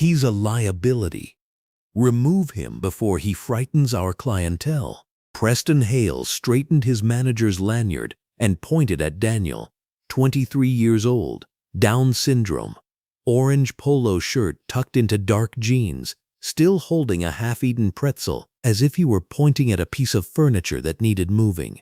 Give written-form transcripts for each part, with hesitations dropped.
He's a liability. Remove him before he frightens our clientele." Preston Hale straightened his manager's lanyard and pointed at Daniel, 23 years old, Down syndrome, orange polo shirt tucked into dark jeans, still holding a half-eaten pretzel as if he were pointing at a piece of furniture that needed moving.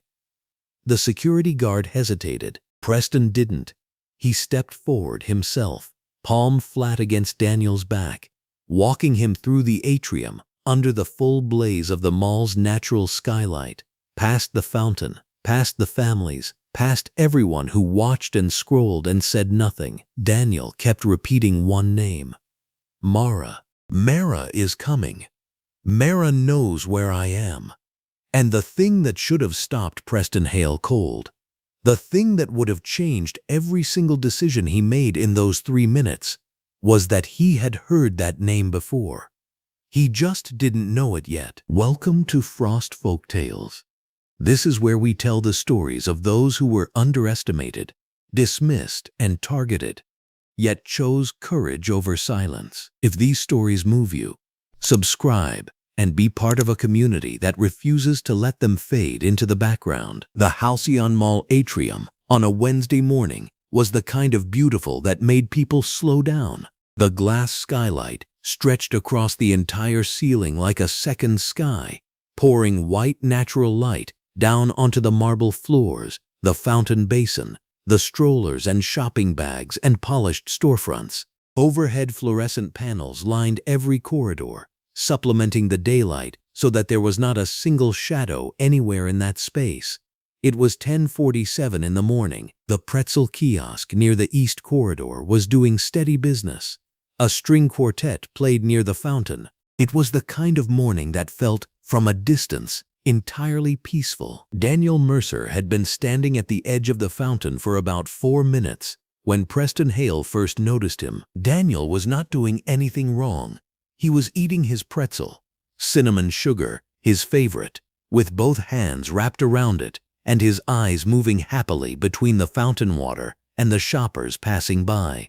The security guard hesitated. Preston didn't. He stepped forward himself, palm flat against Daniel's back, walking him through the atrium under the full blaze of the mall's natural skylight, past the fountain, past the families, past everyone who watched and scrolled and said nothing. Daniel kept repeating one name. Mara. Mara is coming. Mara knows where I am. And the thing that should have stopped Preston Hale cold, the thing that would have changed every single decision he made in those 3 minutes, was that he had heard that name before. He just didn't know it yet. Welcome to Frost Folktales. This is where we tell the stories of those who were underestimated, dismissed, and targeted, yet chose courage over silence. If these stories move you, subscribe and be part of a community that refuses to let them fade into the background. The Halcyon Mall atrium on a Wednesday morning was the kind of beautiful that made people slow down. The glass skylight stretched across the entire ceiling like a second sky, pouring white natural light down onto the marble floors, the fountain basin, the strollers and shopping bags and polished storefronts. Overhead fluorescent panels lined every corridor, supplementing the daylight so that there was not a single shadow anywhere in that space. It was 10:47 in the morning. The pretzel kiosk near the east corridor was doing steady business. A string quartet played near the fountain. It was the kind of morning that felt, from a distance, entirely peaceful. Daniel Mercer had been standing at the edge of the fountain for about 4 minutes when Preston Hale first noticed him. Daniel was not doing anything wrong. He was eating his pretzel, cinnamon sugar, his favorite, with both hands wrapped around it and his eyes moving happily between the fountain water and the shoppers passing by.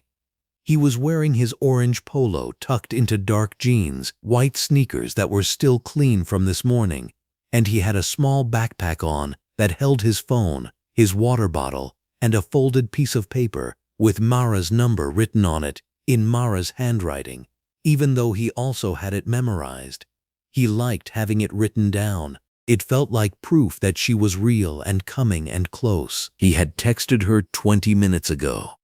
He was wearing his orange polo tucked into dark jeans, white sneakers that were still clean from this morning, and he had a small backpack on that held his phone, his water bottle, and a folded piece of paper with Mara's number written on it in Mara's handwriting, even though he also had it memorized. He liked having it written down. It felt like proof that she was real and coming and close. He had texted her 20 minutes ago.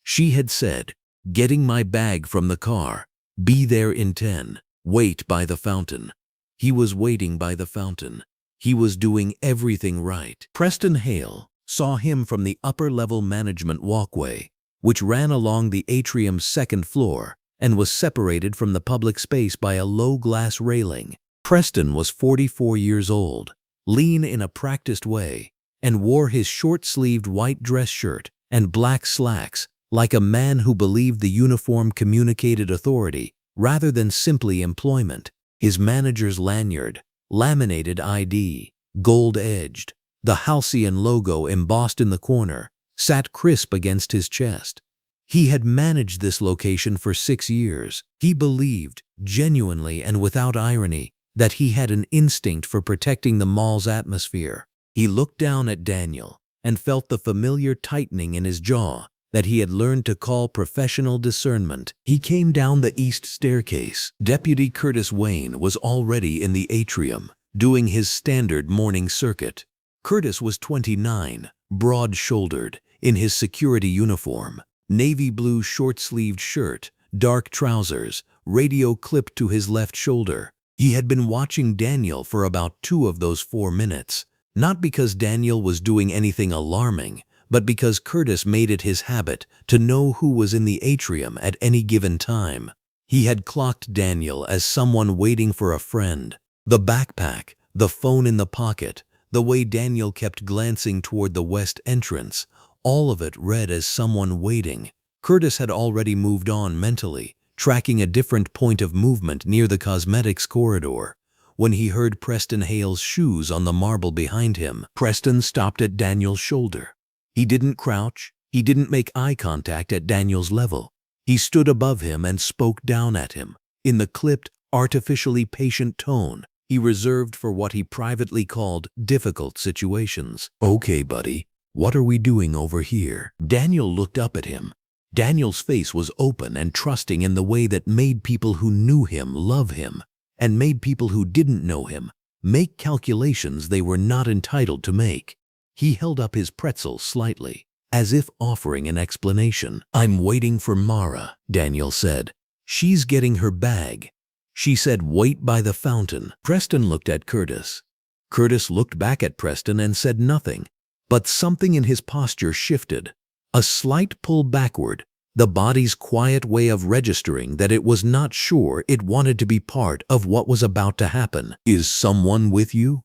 She had said, "Getting my bag from the car. Be there in 10. Wait by the fountain." He was waiting by the fountain. He was doing everything right. Preston Hale saw him from the upper-level management walkway, which ran along the atrium's second floor and was separated from the public space by a low glass railing. Preston was 44 years old, lean in a practiced way, and wore his short-sleeved white dress shirt and black slacks like a man who believed the uniform communicated authority rather than simply employment. His manager's lanyard, laminated ID, gold-edged, the Halcyon logo embossed in the corner, sat crisp against his chest. He had managed this location for 6 years. He believed, genuinely and without irony, that he had an instinct for protecting the mall's atmosphere. He looked down at Daniel and felt the familiar tightening in his jaw that he had learned to call professional discernment. He came down the east staircase. Deputy Curtis Wayne was already in the atrium, doing his standard morning circuit. Curtis was 29, broad-shouldered, in his security uniform, navy blue short-sleeved shirt, dark trousers, radio clipped to his left shoulder. He had been watching Daniel for about 2 of those 4 minutes, not because Daniel was doing anything alarming, but because Curtis made it his habit to know who was in the atrium at any given time. He had clocked Daniel as someone waiting for a friend. The backpack, the phone in the pocket, the way Daniel kept glancing toward the west entrance, all of it read as someone waiting. Curtis had already moved on mentally, tracking a different point of movement near the cosmetics corridor, when he heard Preston Hale's shoes on the marble behind him. Preston stopped at Daniel's shoulder. He didn't crouch. He didn't make eye contact at Daniel's level. He stood above him and spoke down at him, in the clipped, artificially patient tone he reserved for what he privately called difficult situations. "Okay, buddy, what are we doing over here?" Daniel looked up at him. Daniel's face was open and trusting in the way that made people who knew him love him, and made people who didn't know him make calculations they were not entitled to make. He held up his pretzel slightly, as if offering an explanation. "I'm waiting for Mara," Daniel said. "She's getting her bag. She said wait by the fountain." Preston looked at Curtis. Curtis looked back at Preston and said nothing, but something in his posture shifted. A slight pull backward, the body's quiet way of registering that it was not sure it wanted to be part of what was about to happen. "Is someone with you?"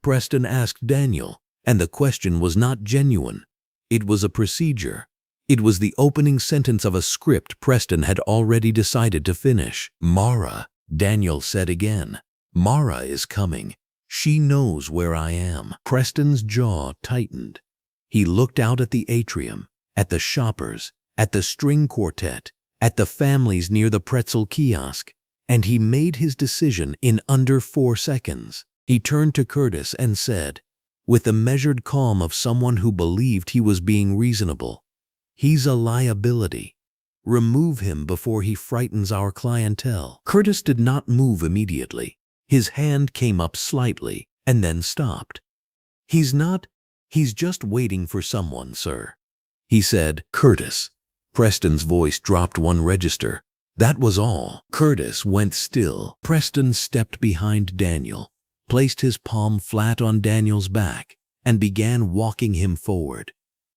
Preston asked Daniel, and the question was not genuine. It was a procedure. It was the opening sentence of a script Preston had already decided to finish. "Mara," Daniel said again. "Mara is coming. She knows where I am." Preston's jaw tightened. He looked out at the atrium, at the shoppers, at the string quartet, at the families near the pretzel kiosk, and he made his decision in under 4 seconds. He turned to Curtis and said, with the measured calm of someone who believed he was being reasonable, "He's a liability. Remove him before he frightens our clientele." Curtis did not move immediately. His hand came up slightly and then stopped. He's just waiting for someone, sir," he said. "Curtis." Preston's voice dropped 1 register. That was all. Curtis went still. Preston stepped behind Daniel, placed his palm flat on Daniel's back, and began walking him forward.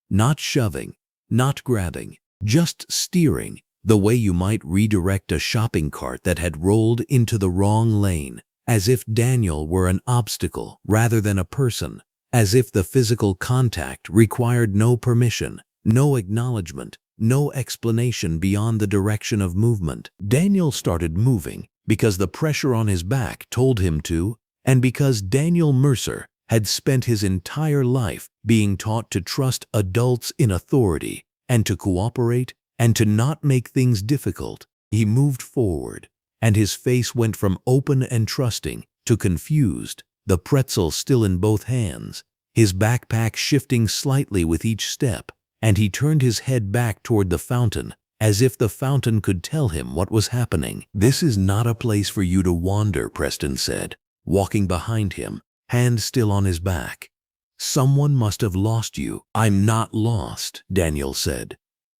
Not shoving, not grabbing, just steering, the way you might redirect a shopping cart that had rolled into the wrong lane, as if Daniel were an obstacle rather than a person, as if the physical contact required no permission, no acknowledgement, no explanation beyond the direction of movement. Daniel started moving because the pressure on his back told him to, and because Daniel Mercer had spent his entire life being taught to trust adults in authority and to cooperate and to not make things difficult. He moved forward, and his face went from open and trusting to confused, the pretzel still in both hands, his backpack shifting slightly with each step, and he turned his head back toward the fountain, as if the fountain could tell him what was happening. "This is not a place for you to wander," Preston said, walking behind him, hand still on his back. "Someone must have lost you." "I'm not lost," Daniel said.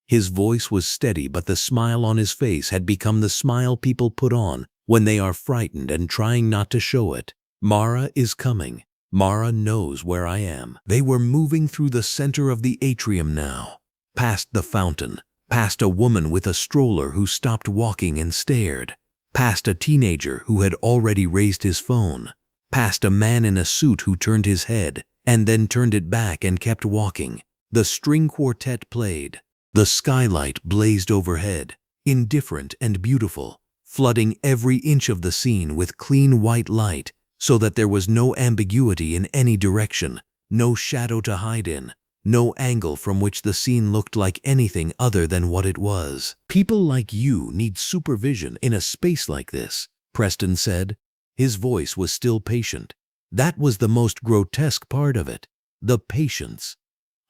His voice was steady, but the smile on his face had become the smile people put on when they are frightened and trying not to show it. "Mara is coming. Mara knows where I am." They were moving through the center of the atrium now, past the fountain, past a woman with a stroller who stopped walking and stared, past a teenager who had already raised his phone, past a man in a suit who turned his head and then turned it back and kept walking. The string quartet played. The skylight blazed overhead, indifferent and beautiful, flooding every inch of the scene with clean white light so that there was no ambiguity in any direction, no shadow to hide in, no angle from which the scene looked like anything other than what it was. "People like you need supervision in a space like this," Preston said. His voice was still patient. That was the most grotesque part of it, the patience.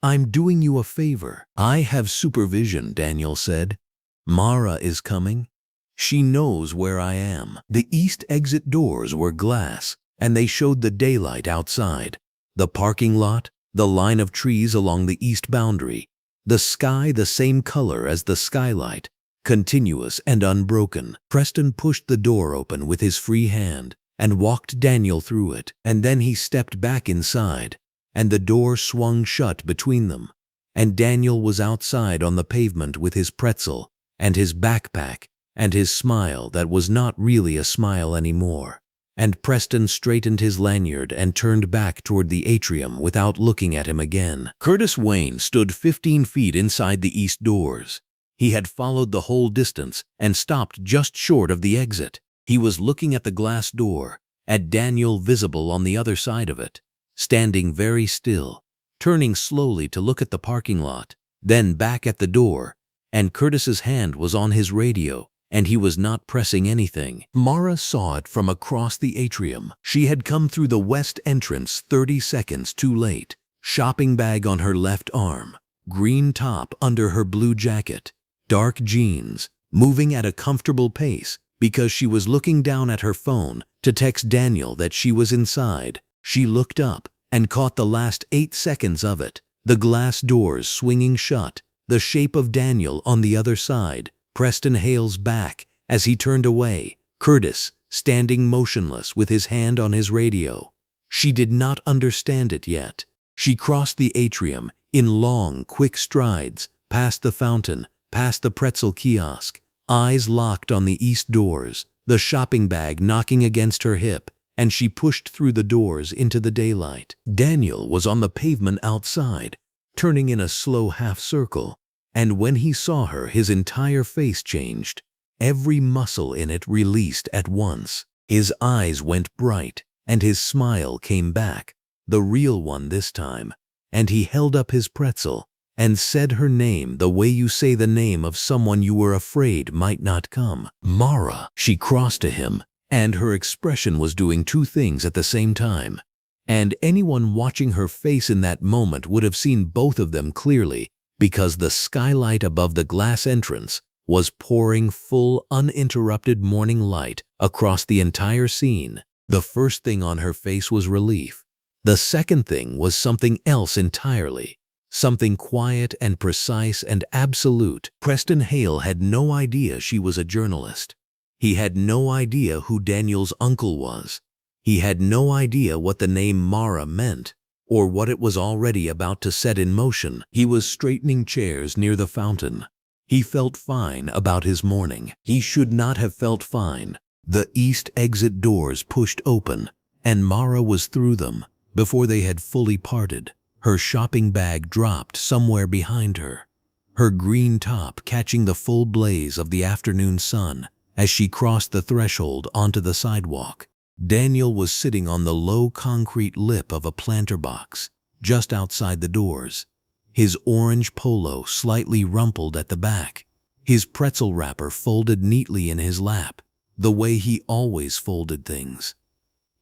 "I'm doing you a favor." "I have supervision," Daniel said. "Mara is coming. She knows where I am." The east exit doors were glass, and they showed the daylight outside. The parking lot, the line of trees along the east boundary, the sky the same color as the skylight, continuous and unbroken. Preston pushed the door open with his free hand and walked Daniel through it, and then he stepped back inside, and the door swung shut between them, and Daniel was outside on the pavement with his pretzel and his backpack and his smile that was not really a smile anymore. And Preston straightened his lanyard and turned back toward the atrium without looking at him again. Curtis Wayne stood 15 feet inside the east doors. He had followed the whole distance and stopped just short of the exit. He was looking at the glass door, at Daniel visible on the other side of it, standing very still, turning slowly to look at the parking lot, then back at the door, and Curtis's hand was on his radio, and he was not pressing anything. Mara saw it from across the atrium. She had come through the west entrance 30 seconds too late. Shopping bag on her left arm, green top under her blue jacket, dark jeans, moving at a comfortable pace because she was looking down at her phone to text Daniel that she was inside. She looked up and caught the last 8 seconds of it, the glass doors swinging shut, the shape of Daniel on the other side, Preston Hale's back as he turned away, Curtis standing motionless with his hand on his radio. She did not understand it yet. She crossed the atrium in long, quick strides, past the fountain, past the pretzel kiosk, eyes locked on the east doors, the shopping bag knocking against her hip, and she pushed through the doors into the daylight. Daniel was on the pavement outside, turning in a slow half-circle, and when he saw her, his entire face changed. Every muscle in it released at once. His eyes went bright, and his smile came back, the real one this time, and he held up his pretzel and said her name the way you say the name of someone you were afraid might not come. Mara. She crossed to him, and her expression was doing two things at the same time. And anyone watching her face in that moment would have seen both of them clearly, because the skylight above the glass entrance was pouring full, uninterrupted morning light across the entire scene. The first thing on her face was relief. The second thing was something else entirely. Something quiet and precise and absolute. Preston Hale had no idea she was a journalist. He had no idea who Daniel's uncle was. He had no idea what the name Mara meant, or what it was already about to set in motion. He was straightening chairs near the fountain. He felt fine about his morning. He should not have felt fine. The east exit doors pushed open, and Mara was through them before they had fully parted. Her shopping bag dropped somewhere behind her, her green top catching the full blaze of the afternoon sun as she crossed the threshold onto the sidewalk. Daniel was sitting on the low concrete lip of a planter box, just outside the doors, his orange polo slightly rumpled at the back, his pretzel wrapper folded neatly in his lap, the way he always folded things.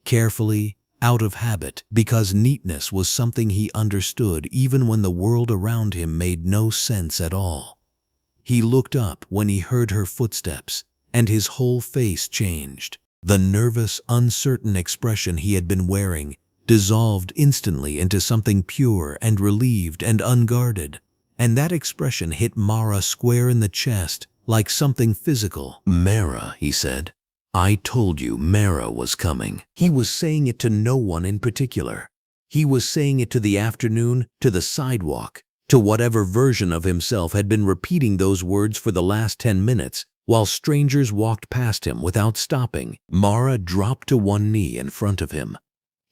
Carefully, out of habit, because neatness was something he understood even when the world around him made no sense at all. He looked up when he heard her footsteps, and his whole face changed. The nervous, uncertain expression he had been wearing dissolved instantly into something pure and relieved and unguarded, and that expression hit Mara square in the chest like something physical. "Mara," he said. "I told you Mara was coming." He was saying it to no one in particular. He was saying it to the afternoon, to the sidewalk, to whatever version of himself had been repeating those words for the last 10 minutes, while strangers walked past him without stopping. Mara dropped to one knee in front of him.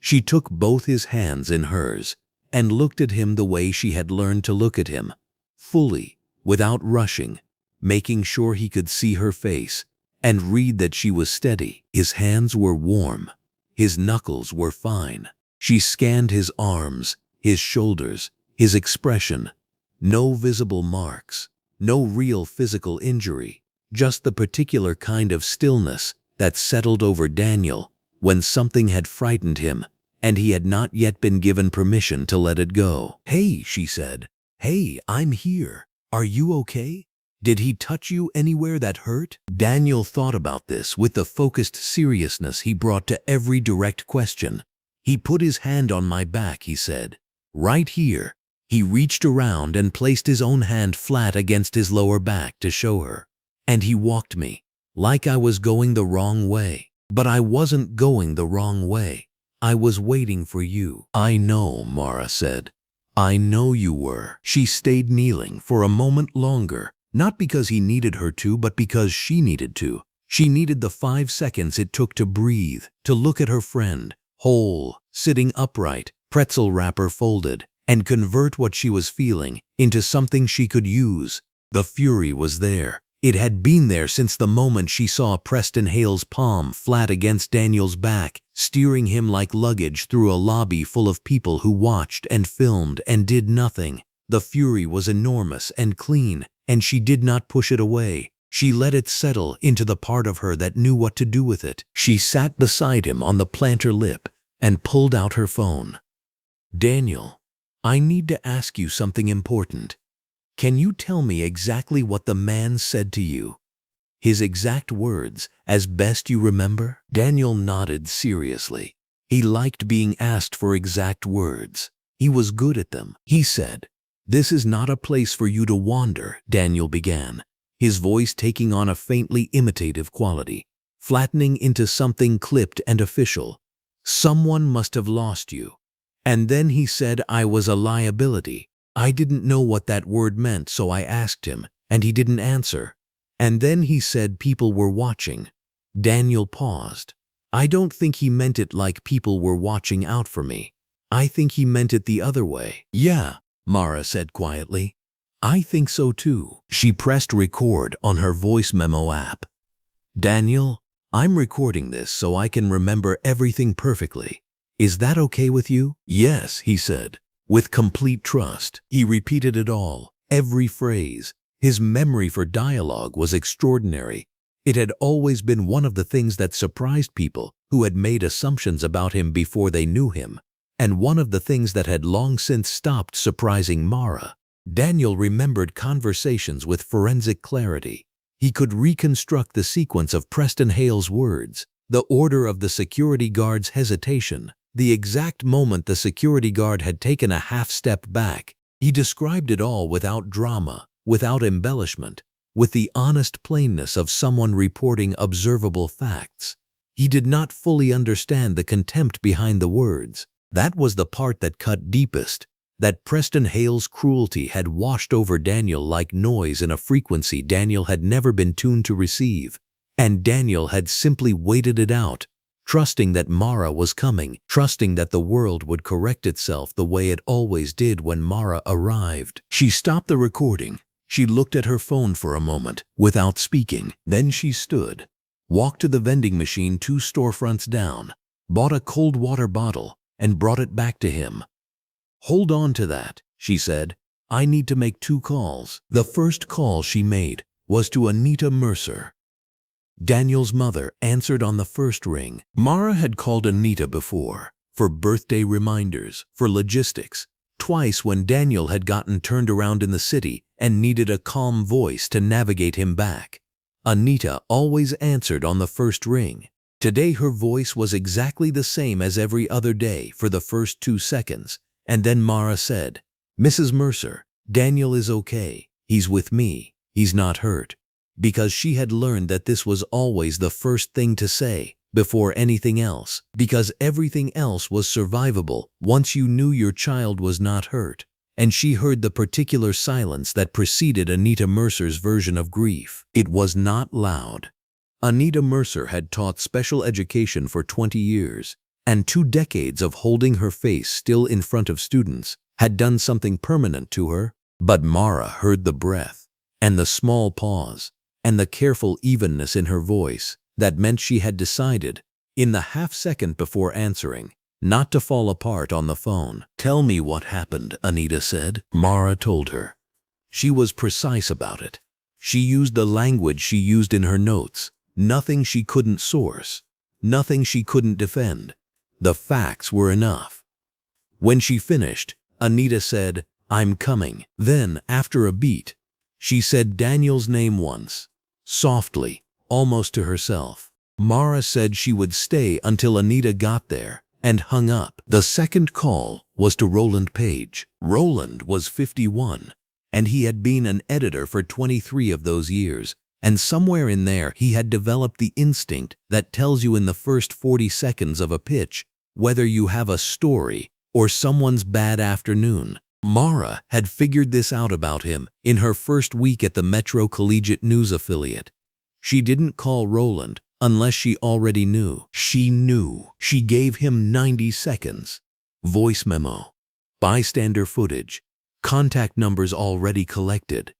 She took both his hands in hers and looked at him the way she had learned to look at him, fully, without rushing, making sure he could see her face and read that she was steady. His hands were warm. His knuckles were fine. She scanned his arms, his shoulders, his expression. No visible marks, no real physical injury. Just the particular kind of stillness that settled over Daniel when something had frightened him and he had not yet been given permission to let it go. "Hey," she said. "Hey, I'm here. Are you okay? Did he touch you anywhere that hurt?" Daniel thought about this with the focused seriousness he brought to every direct question. "He put his hand on my back," he said. "Right here." He reached around and placed his own hand flat against his lower back to show her. "And he walked me, like I was going the wrong way. But I wasn't going the wrong way. I was waiting for you." "I know," Mara said. "I know you were." She stayed kneeling for a moment longer, not because he needed her to, but because she needed to. She needed the 5 seconds it took to breathe, to look at her friend, whole, sitting upright, pretzel wrapper folded, and convert what she was feeling into something she could use. The fury was there. It had been there since the moment she saw Preston Hale's palm flat against Daniel's back, steering him like luggage through a lobby full of people who watched and filmed and did nothing. The fury was enormous and clean, and she did not push it away. She let it settle into the part of her that knew what to do with it. She sat beside him on the planter lip and pulled out her phone. "Daniel, I need to ask you something important. Can you tell me exactly what the man said to you? His exact words, as best you remember?" Daniel nodded seriously. He liked being asked for exact words. He was good at them. He said, "This is not a place for you to wander," Daniel began, his voice taking on a faintly imitative quality, flattening into something clipped and official. "Someone must have lost you." And then he said I was a liability. I didn't know what that word meant, so I asked him, and he didn't answer. And then he said people were watching. Daniel paused. "I don't think he meant it like people were watching out for me. I think he meant it the other way." "Yeah," Mara said quietly. "I think so too." She pressed record on her voice memo app. "Daniel, I'm recording this so I can remember everything perfectly. Is that okay with you?" "Yes," he said, with complete trust. He repeated it all, every phrase. His memory for dialogue was extraordinary. It had always been one of the things that surprised people who had made assumptions about him before they knew him, and one of the things that had long since stopped surprising Mara. Daniel remembered conversations with forensic clarity. He could reconstruct the sequence of Preston Hale's words, the order of the security guard's hesitation, the exact moment the security guard had taken a half step back. He described it all without drama, without embellishment, with the honest plainness of someone reporting observable facts. He did not fully understand the contempt behind the words. That was the part that cut deepest, that Preston Hale's cruelty had washed over Daniel like noise in a frequency Daniel had never been tuned to receive. And Daniel had simply waited it out, trusting that Mara was coming, trusting that the world would correct itself the way it always did when Mara arrived. She stopped the recording. She looked at her phone for a moment, without speaking. Then she stood, walked to the vending machine 2 storefronts down, bought a cold water bottle, and brought it back to him. "Hold on to that," she said. "I need to make 2 calls." The first call she made was to Anita Mercer. Daniel's mother answered on the first ring. Mara had called Anita before, for birthday reminders, for logistics, twice when Daniel had gotten turned around in the city and needed a calm voice to navigate him back. Anita always answered on the first ring. Today her voice was exactly the same as every other day for the first 2 seconds, and then Mara said, "Mrs. Mercer, Daniel is okay. He's with me. He's not hurt." Because she had learned that this was always the first thing to say, before anything else, because everything else was survivable once you knew your child was not hurt. And she heard the particular silence that preceded Anita Mercer's version of grief. It was not loud. Anita Mercer had taught special education for 20 years, and 2 decades of holding her face still in front of students had done something permanent to her. But Mara heard the breath, and the small pause, and the careful evenness in her voice that meant she had decided, in the half second before answering, not to fall apart on the phone. "Tell me what happened," Anita said. Mara told her. She was precise about it. She used the language she used in her notes. Nothing she couldn't source. Nothing she couldn't defend. The facts were enough. When she finished, Anita said, "I'm coming." Then, after a beat, she said Daniel's name once, softly, almost to herself. Mara said she would stay until Anita got there, and hung up. The second call was to Roland Page. Roland was 51, and he had been an editor for 23 of those years, and somewhere in there he had developed the instinct that tells you in the first 40 seconds of a pitch whether you have a story or someone's bad afternoon. Mara had figured this out about him in her first week at the Metro Collegiate News affiliate. She didn't call Roland unless she already knew. She knew. She gave him 90 seconds. Voice memo, bystander footage, contact numbers already collected,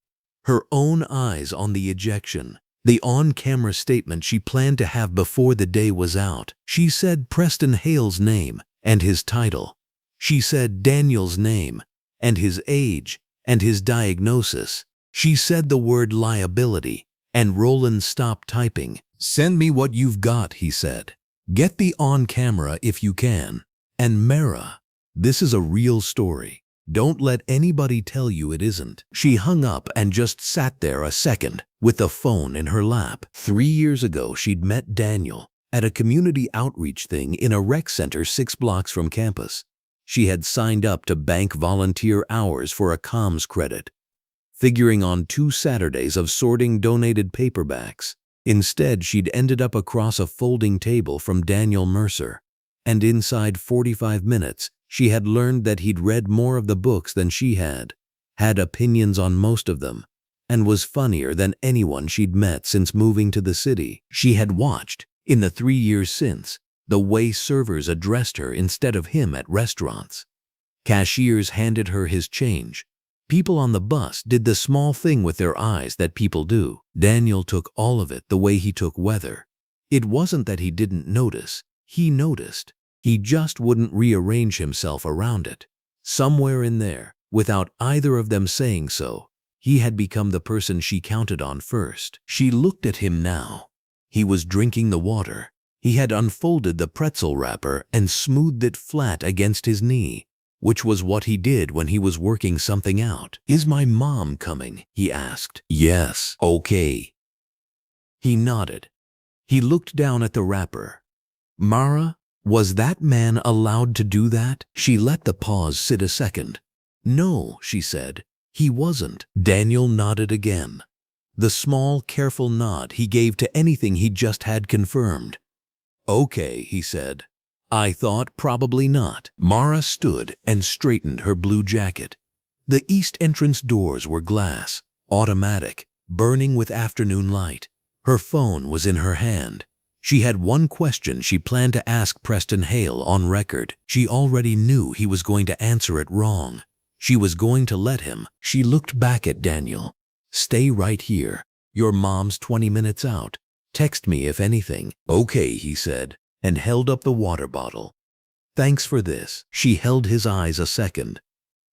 her own eyes on the ejection, the on-camera statement she planned to have before the day was out. She said Preston Hale's name and his title. She said Daniel's name and his age and his diagnosis. She said the word liability, and Roland stopped typing. "Send me what you've got," he said. "Get the on camera if you can. And Mara, this is a real story. Don't let anybody tell you it isn't." She hung up and just sat there a second with the phone in her lap. 3 years ago, she'd met Daniel at a community outreach thing in a rec center 6 blocks from campus. She had signed up to bank volunteer hours for a comms credit, figuring on 2 Saturdays of sorting donated paperbacks. Instead, she'd ended up across a folding table from Daniel Mercer, and inside 45 minutes, she had learned that he'd read more of the books than she had opinions on most of them, and was funnier than anyone she'd met since moving to the city. She had watched, in the 3 years since, the way servers addressed her instead of him at restaurants. Cashiers handed her his change. People on the bus did the small thing with their eyes that people do. Daniel took all of it the way he took weather. It wasn't that he didn't notice. He noticed. He just wouldn't rearrange himself around it. Somewhere in there, without either of them saying so, he had become the person she counted on first. She looked at him now. He was drinking the water. He had unfolded the pretzel wrapper and smoothed it flat against his knee, which was what he did when he was working something out. "Is my mom coming?" he asked. "Yes." "Okay." He nodded. He looked down at the wrapper. Mara, was that man allowed to do that? She let the pause sit a second. "No," she said, "he wasn't." Daniel nodded again. The small, careful nod he gave to anything he just had confirmed. "Okay," he said. "I thought probably not." Mara stood and straightened her blue jacket. The east entrance doors were glass, automatic, burning with afternoon light. Her phone was in her hand. She had one question she planned to ask Preston Hale on record. She already knew he was going to answer it wrong. She was going to let him. She looked back at Daniel. "Stay right here. Your mom's 20 minutes out. Text me if anything." "Okay," he said, and held up the water bottle. "Thanks for this." She held his eyes a second.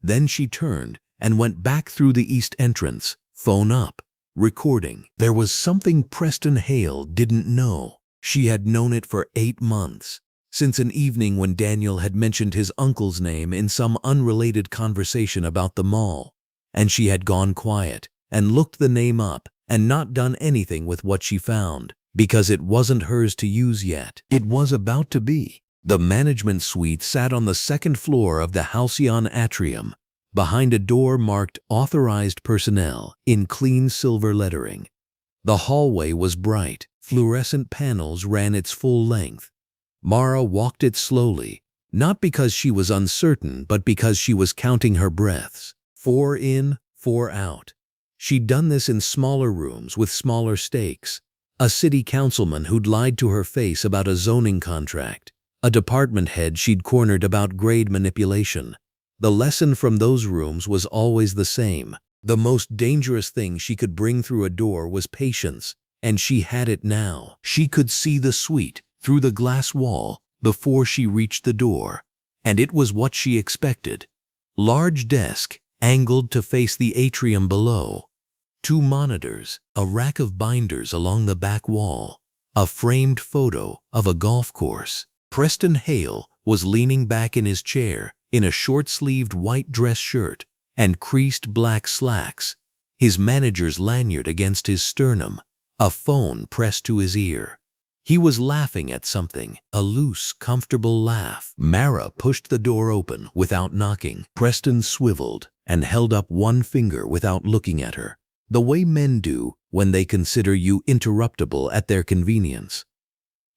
Then she turned and went back through the east entrance, phone up, recording. There was something Preston Hale didn't know. She had known it for 8 months, since an evening when Daniel had mentioned his uncle's name in some unrelated conversation about the mall, and she had gone quiet and looked the name up and not done anything with what she found, because it wasn't hers to use yet. It was about to be. The management suite sat on the 2nd floor of the Halcyon atrium, behind a door marked "Authorized Personnel" in clean silver lettering. The hallway was bright. Fluorescent panels ran its full length. Mara walked it slowly, not because she was uncertain, but because she was counting her breaths. 4 in, 4 out. She'd done this in smaller rooms with smaller stakes. A city councilman who'd lied to her face about a zoning contract. A department head she'd cornered about grade manipulation. The lesson from those rooms was always the same. The most dangerous thing she could bring through a door was patience, and she had it now. She could see the suite through the glass wall before she reached the door, and it was what she expected. Large desk, angled to face the atrium below. 2 monitors, a rack of binders along the back wall, a framed photo of a golf course. Preston Hale was leaning back in his chair in a short-sleeved white dress shirt and creased black slacks, his manager's lanyard against his sternum, a phone pressed to his ear. He was laughing at something, a loose, comfortable laugh. Mara pushed the door open without knocking. Preston swiveled and held up one finger without looking at her, the way men do when they consider you interruptible at their convenience.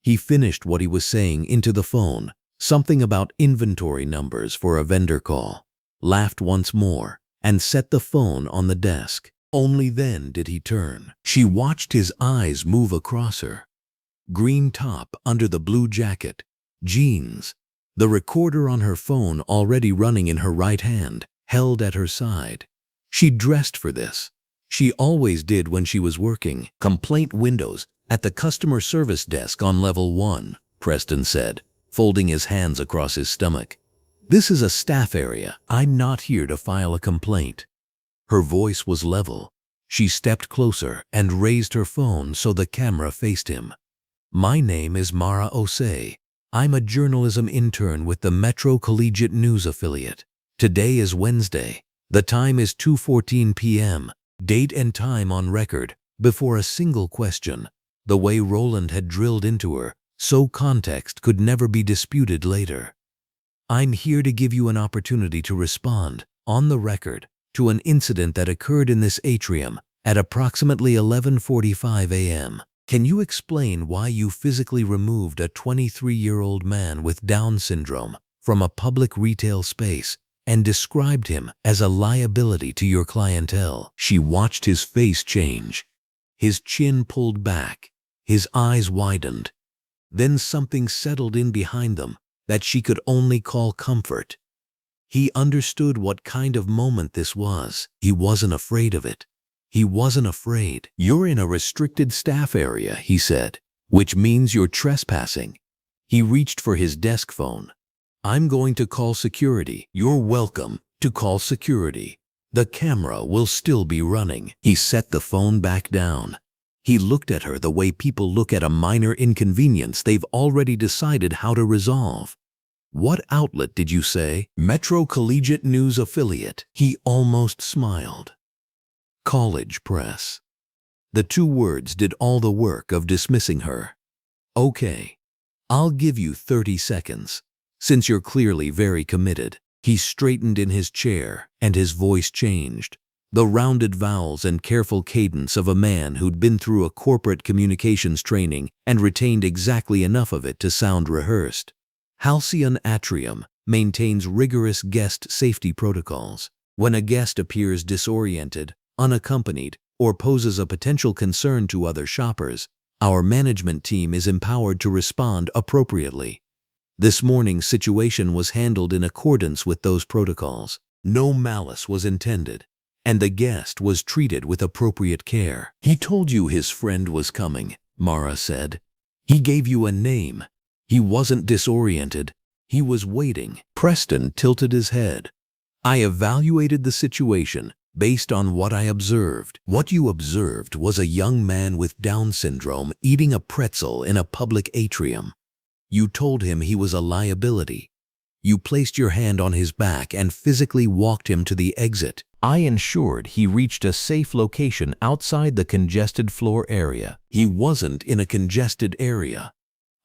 He finished what he was saying into the phone, something about inventory numbers for a vendor call, laughed once more, and set the phone on the desk. Only then did he turn. She watched his eyes move across her. Green top under the blue jacket, jeans, the recorder on her phone already running in her right hand, held at her side. She dressed for this. She always did when she was working. "Complaint windows at the customer service desk on level 1, Preston said, folding his hands across his stomach. "This is a staff area. I'm not here to file a complaint." Her voice was level. She stepped closer and raised her phone so the camera faced him. "My name is Mara Osei. I'm a journalism intern with the Metro Collegiate News affiliate. Today is Wednesday. The time is 2:14 p.m. Date and time on record, before a single question. The way Roland had drilled into her, so context could never be disputed later. I'm here to give you an opportunity to respond, on the record, to an incident that occurred in this atrium at approximately 11:45 a.m. Can you explain why you physically removed a 23-year-old man with Down syndrome from a public retail space and described him as a liability to your clientele?" She watched his face change. His chin pulled back, his eyes widened. Then something settled in behind them that she could only call comfort. He understood what kind of moment this was. He wasn't afraid of it. He wasn't afraid. "You're in a restricted staff area," he said, "which means you're trespassing." He reached for his desk phone. "I'm going to call security." "You're welcome to call security. The camera will still be running." He set the phone back down. He looked at her the way people look at a minor inconvenience they've already decided how to resolve. "What outlet did you say?" "Metro Collegiate News affiliate." He almost smiled. "College press." The two words did all the work of dismissing her. "Okay, I'll give you 30 seconds, since you're clearly very committed." He straightened in his chair, and his voice changed. The rounded vowels and careful cadence of a man who'd been through a corporate communications training and retained exactly enough of it to sound rehearsed. Halcyon Atrium maintains rigorous guest safety protocols. When a guest appears disoriented, unaccompanied, or poses a potential concern to other shoppers, our management team is empowered to respond appropriately. This morning's situation was handled in accordance with those protocols. No malice was intended, and the guest was treated with appropriate care. "He told you his friend was coming," Mara said. "He gave you a name. He wasn't disoriented. He was waiting." Preston tilted his head. "I evaluated the situation based on what I observed." "What you observed was a young man with Down syndrome eating a pretzel in a public atrium. You told him he was a liability. You placed your hand on his back and physically walked him to the exit. I ensured he reached a safe location outside the congested floor area." "He wasn't in a congested area.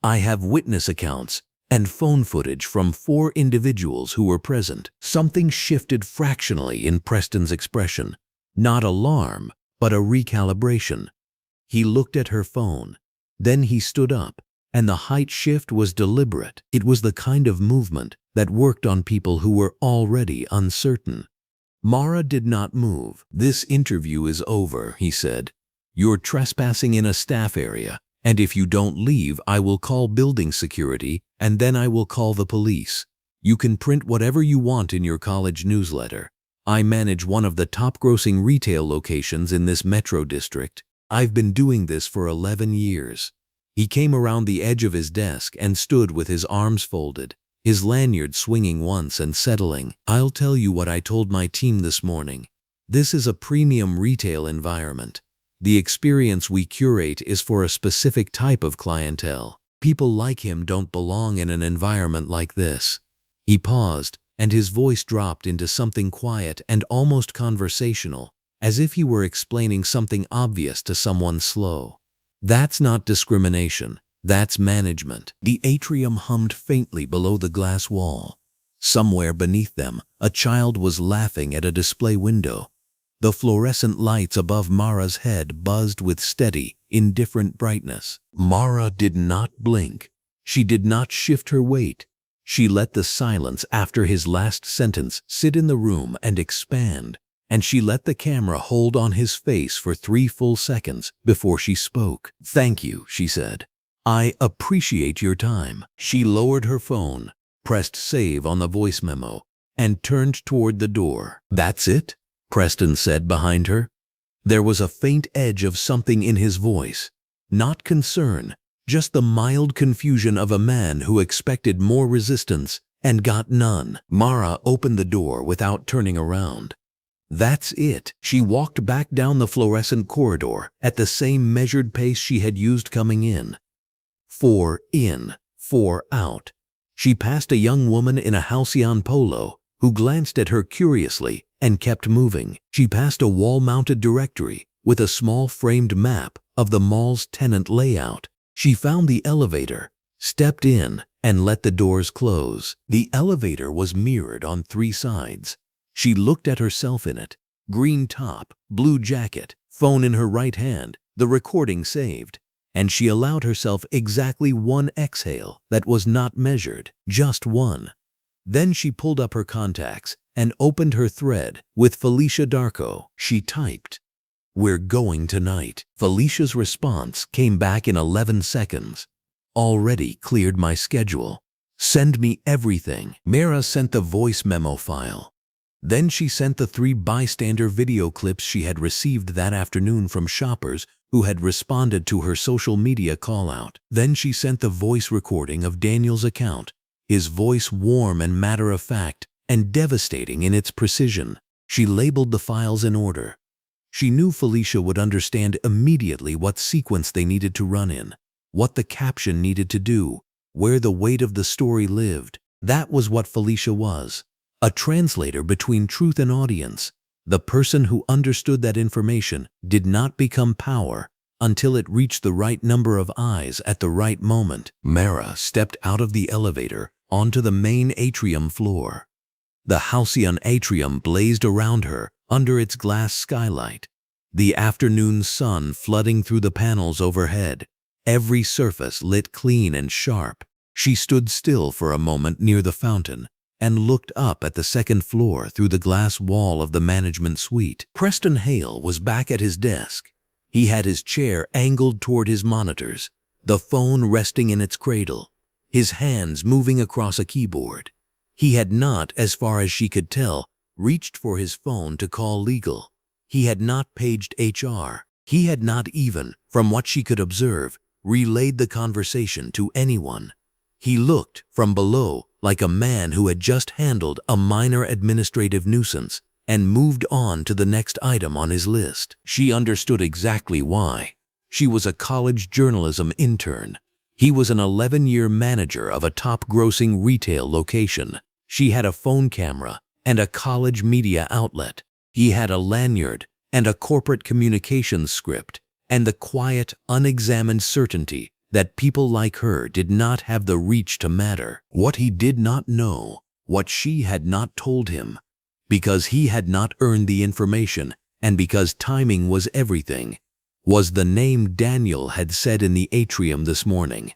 I have witness accounts and phone footage from 4 individuals who were present." Something shifted fractionally in Preston's expression. Not alarm, but a recalibration. He looked at her phone. Then he stood up, and the height shift was deliberate. It was the kind of movement that worked on people who were already uncertain. Mara did not move. "This interview is over," he said. "You're trespassing in a staff area, and if you don't leave, I will call building security, and then I will call the police. You can print whatever you want in your college newsletter. I manage one of the top-grossing retail locations in this metro district. I've been doing this for 11 years. He came around the edge of his desk and stood with his arms folded, his lanyard swinging once and settling. "I'll tell you what I told my team this morning. This is a premium retail environment. The experience we curate is for a specific type of clientele. People like him don't belong in an environment like this." He paused, and his voice dropped into something quiet and almost conversational, as if he were explaining something obvious to someone slow. "That's not discrimination. That's management." The atrium hummed faintly below the glass wall. Somewhere beneath them, a child was laughing at a display window. The fluorescent lights above Mara's head buzzed with steady, indifferent brightness. Mara did not blink. She did not shift her weight. She let the silence after his last sentence sit in the room and expand, and she let the camera hold on his face for 3 full seconds before she spoke. "Thank you," she said. "I appreciate your time." She lowered her phone, pressed save on the voice memo, and turned toward the door. "That's it?" Preston said behind her. There was a faint edge of something in his voice. Not concern, just the mild confusion of a man who expected more resistance and got none. Mara opened the door without turning around. That's it. She walked back down the fluorescent corridor at the same measured pace she had used coming in. 4 in, 4 out. She passed a young woman in a halcyon polo who glanced at her curiously and kept moving. She passed a wall-mounted directory with a small framed map of the mall's tenant layout. She found the elevator, stepped in, and let the doors close. The elevator was mirrored on 3 sides. She looked at herself in it. Green top, blue jacket, phone in her right hand, the recording saved. And she allowed herself exactly 1 exhale that was not measured, just 1. Then she pulled up her contacts and opened her thread with Felicia Darko. She typed, "We're going tonight." Felicia's response came back in 11 seconds. "Already cleared my schedule. Send me everything." Mara sent the voice memo file. Then she sent the 3 bystander video clips she had received that afternoon from shoppers who had responded to her social media call-out. Then she sent the voice recording of Daniel's account, his voice warm and matter-of-fact and devastating in its precision. She labeled the files in order. She knew Felicia would understand immediately what sequence they needed to run in, what the caption needed to do, where the weight of the story lived. That was what Felicia was. A translator between truth and audience. The person who understood that information did not become power until it reached the right number of eyes at the right moment. Mara stepped out of the elevator onto the main atrium floor. The halcyon atrium blazed around her under its glass skylight. The afternoon sun flooding through the panels overhead, every surface lit clean and sharp. She stood still for a moment near the fountain and looked up at the 2nd floor through the glass wall of the management suite. Preston Hale was back at his desk. He had his chair angled toward his monitors, the phone resting in its cradle, his hands moving across a keyboard. He had not, as far as she could tell, reached for his phone to call legal. He had not paged HR. He had not even, from what she could observe, relayed the conversation to anyone. He looked, from below, like a man who had just handled a minor administrative nuisance and moved on to the next item on his list. She understood exactly why. She was a college journalism intern. He was an 11-year manager of a top-grossing retail location. She had a phone camera and a college media outlet. He had a lanyard and a corporate communications script and the quiet, unexamined certainty that people like her did not have the reach to matter. What he did not know, what she had not told him, because he had not earned the information and because timing was everything, was the name Daniel had said in the atrium this morning.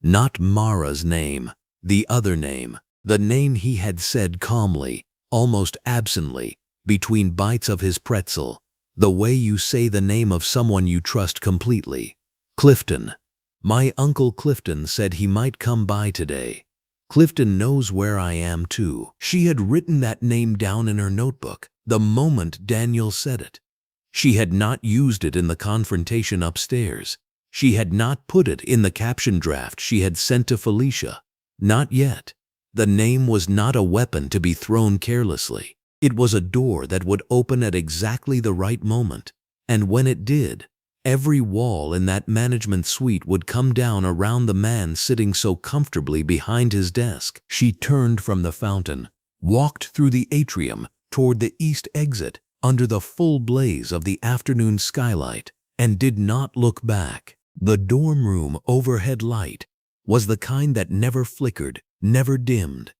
Not Mara's name, the other name, the name he had said calmly, almost absently, between bites of his pretzel, the way you say the name of someone you trust completely. Clifton. My Uncle Clifton said he might come by today. Clifton knows where I am too. She had written that name down in her notebook the moment Daniel said it. She had not used it in the confrontation upstairs. She had not put it in the caption draft she had sent to Felicia. Not yet. The name was not a weapon to be thrown carelessly. It was a door that would open at exactly the right moment. And when it did, every wall in that management suite would come down around the man sitting so comfortably behind his desk. She turned from the fountain, walked through the atrium toward the east exit under the full blaze of the afternoon skylight, and did not look back. The dorm room overhead light was the kind that never flickered, never dimmed.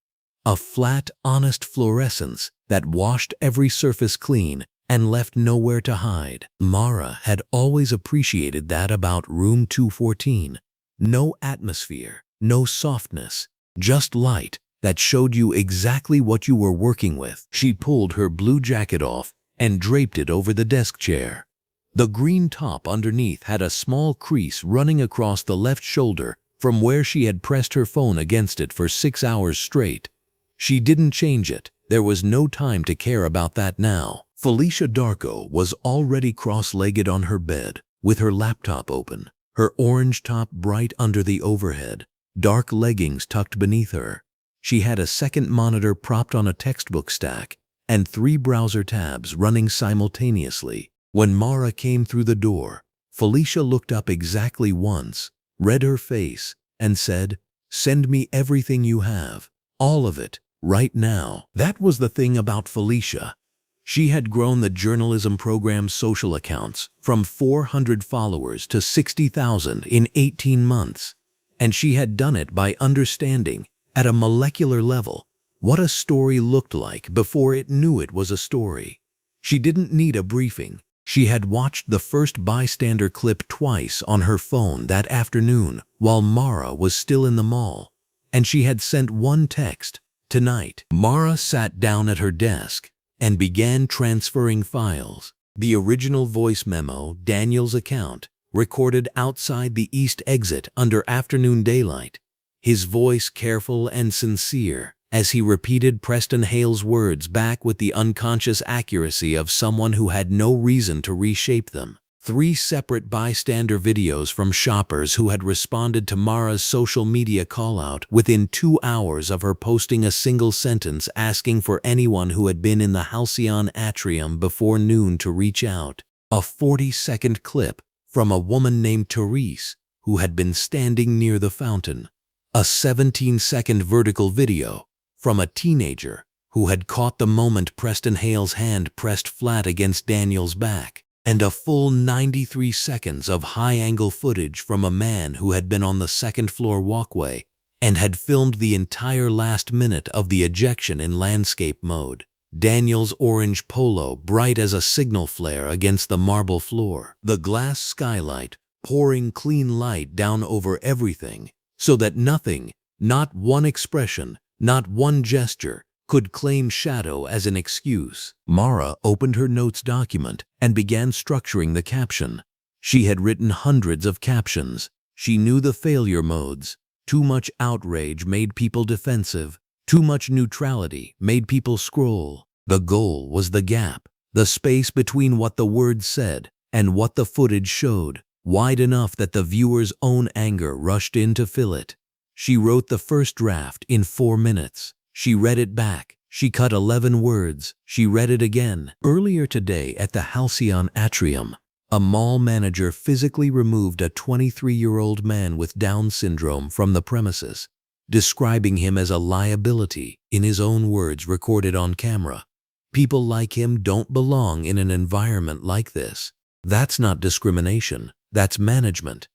A flat, honest fluorescence that washed every surface clean and left nowhere to hide. Mara had always appreciated that about room 214. No atmosphere, no softness, just light that showed you exactly what you were working with. She pulled her blue jacket off and draped it over the desk chair. The green top underneath had a small crease running across the left shoulder from where she had pressed her phone against it for 6 hours straight. She didn't change it. There was no time to care about that now. Felicia Darko was already cross-legged on her bed, with her laptop open, her orange top bright under the overhead, dark leggings tucked beneath her. She had a second monitor propped on a textbook stack and 3 browser tabs running simultaneously. When Mara came through the door, Felicia looked up exactly once, read her face, and said, "Send me everything you have. All of it, right now." That was the thing about Felicia. She had grown the journalism program's social accounts from 400 followers to 60,000 in 18 months. And she had done it by understanding, at a molecular level, what a story looked like before it knew it was a story. She didn't need a briefing. She had watched the first bystander clip twice on her phone that afternoon while Mara was still in the mall. And she had sent one text, "Tonight." Mara sat down at her desk and began transferring files. The original voice memo, Daniel's account, recorded outside the east exit under afternoon daylight, his voice careful and sincere as he repeated Preston Hale's words back with the unconscious accuracy of someone who had no reason to reshape them. 3 separate bystander videos from shoppers who had responded to Mara's social media call-out within 2 hours of her posting a single sentence asking for anyone who had been in the Halcyon atrium before noon to reach out. A 40-second clip from a woman named Therese who had been standing near the fountain. A 17-second vertical video from a teenager who had caught the moment Preston Hale's hand pressed flat against Daniel's back, and a full 93 seconds of high-angle footage from a man who had been on the second-floor walkway and had filmed the entire last minute of the ejection in landscape mode. Daniel's orange polo bright as a signal flare against the marble floor, the glass skylight pouring clean light down over everything so that nothing, not one expression, not one gesture, could claim shadow as an excuse. Mara opened her notes document and began structuring the caption. She had written hundreds of captions. She knew the failure modes. Too much outrage made people defensive. Too much neutrality made people scroll. The goal was the gap, the space between what the words said and what the footage showed, wide enough that the viewer's own anger rushed in to fill it. She wrote the first draft in 4 minutes. She read it back. She cut 11 words. She read it again. Earlier today at the Halcyon atrium, a mall manager physically removed a 23-year-old man with Down syndrome from the premises, describing him as a liability, in his own words recorded on camera. People like him don't belong in an environment like this. That's not discrimination. That's management.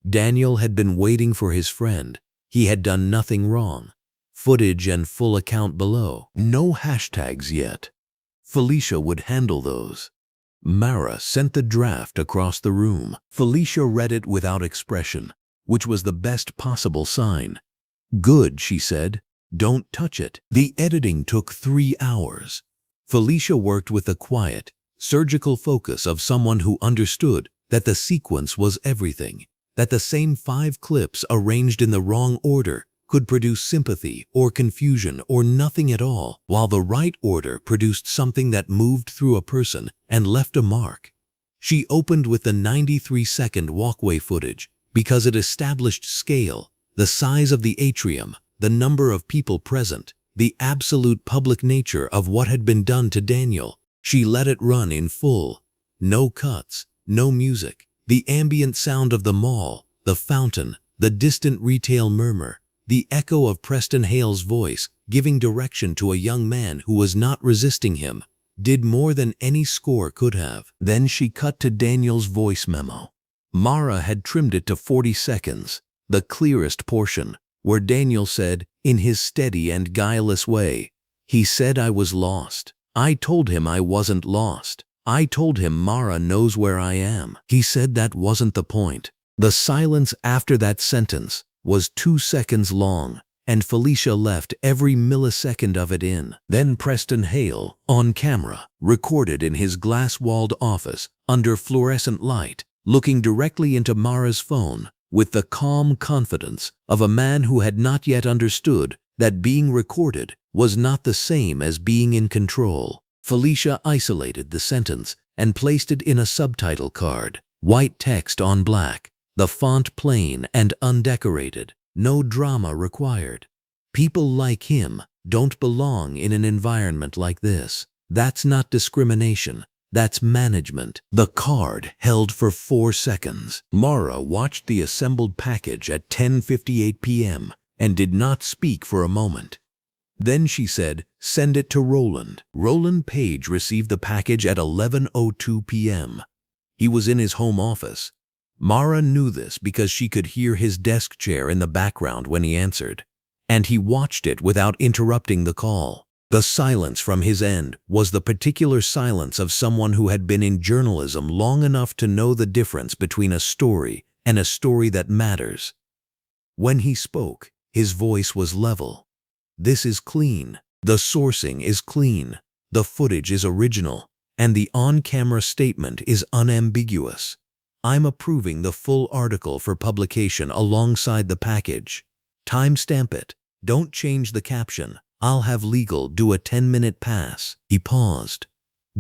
Daniel had been waiting for his friend. He had done nothing wrong. Footage and full account below. No hashtags yet. Felicia would handle those. Mara sent the draft across the room. Felicia read it without expression, which was the best possible sign. "Good," she said. "Don't touch it." The editing took 3 hours. Felicia worked with the quiet, surgical focus of someone who understood that the sequence was everything, that the same 5 clips arranged in the wrong order could produce sympathy or confusion or nothing at all, while the right order produced something that moved through a person and left a mark. She opened with the 93-second walkway footage because it established scale, the size of the atrium, the number of people present, the absolute public nature of what had been done to Daniel. She let it run in full. No cuts, no music. The ambient sound of the mall, the fountain, the distant retail murmur, the echo of Preston Hale's voice giving direction to a young man who was not resisting him, did more than any score could have. Then she cut to Daniel's voice memo. Mara had trimmed it to 40 seconds, the clearest portion, where Daniel said, in his steady and guileless way, "He said I was lost. I told him I wasn't lost. I told him Mara knows where I am." He said that wasn't the point. The silence after that sentence was 2 seconds long, and Felicia left every millisecond of it in. Then Preston Hale, on camera, recorded in his glass-walled office, under fluorescent light, looking directly into Mara's phone, with the calm confidence of a man who had not yet understood that being recorded was not the same as being in control. Felicia isolated the sentence and placed it in a subtitle card, white text on black, the font plain and undecorated, no drama required. People like him don't belong in an environment like this. That's not discrimination. That's management. The card held for 4 seconds. Mara watched the assembled package at 10:58 p.m. and did not speak for a moment. Then she said, "Send it to Roland." Roland Page received the package at 11:02 p.m. He was in his home office. Mara knew this because she could hear his desk chair in the background when he answered, and he watched it without interrupting the call. The silence from his end was the particular silence of someone who had been in journalism long enough to know the difference between a story and a story that matters. When he spoke, his voice was level. "This is clean. The sourcing is clean. The footage is original. And the on-camera statement is unambiguous. I'm approving the full article for publication alongside the package. Timestamp it. Don't change the caption. I'll have legal do a 10-minute pass." He paused.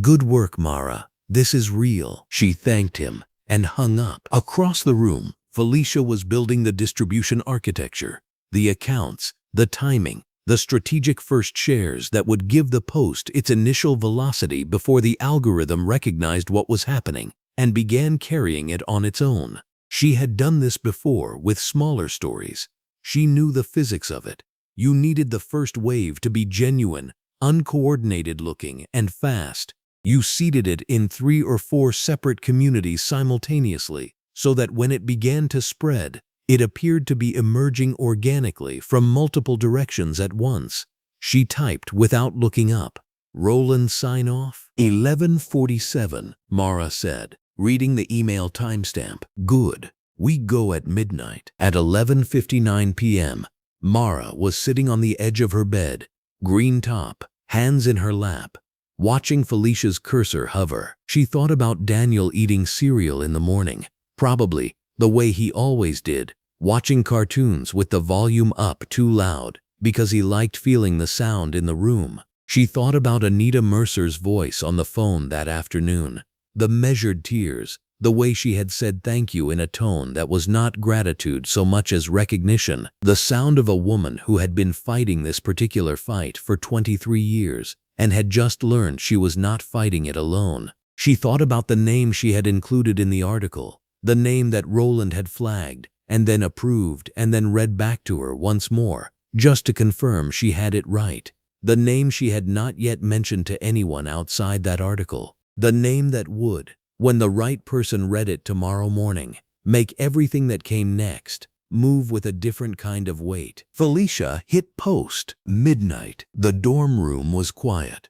"Good work, Mara. This is real." She thanked him and hung up. Across the room, Felicia was building the distribution architecture, the accounts, the timing, the strategic first shares that would give the post its initial velocity before the algorithm recognized what was happening and began carrying it on its own. She had done this before with smaller stories. She knew the physics of it. You needed the first wave to be genuine, uncoordinated looking, and fast. You seeded it in 3 or 4 separate communities simultaneously, so that when it began to spread, it appeared to be emerging organically from multiple directions at once. She typed without looking up. "Roland sign off?" 11:47, Mara said, reading the email timestamp. "Good. We go at midnight." At 11:59 p.m., Mara was sitting on the edge of her bed, green top, hands in her lap, watching Felicia's cursor hover. She thought about Daniel eating cereal in the morning, probably the way he always did, watching cartoons with the volume up too loud because he liked feeling the sound in the room. She thought about Anita Mercer's voice on the phone that afternoon, the measured tears, the way she had said thank you in a tone that was not gratitude so much as recognition, the sound of a woman who had been fighting this particular fight for 23 years and had just learned she was not fighting it alone. She thought about the name she had included in the article, the name that Roland had flagged and then approved and then read back to her once more, just to confirm she had it right. The name she had not yet mentioned to anyone outside that article. The name that would, when the right person read it tomorrow morning, make everything that came next move with a different kind of weight. Felicia hit post. Midnight. The dorm room was quiet.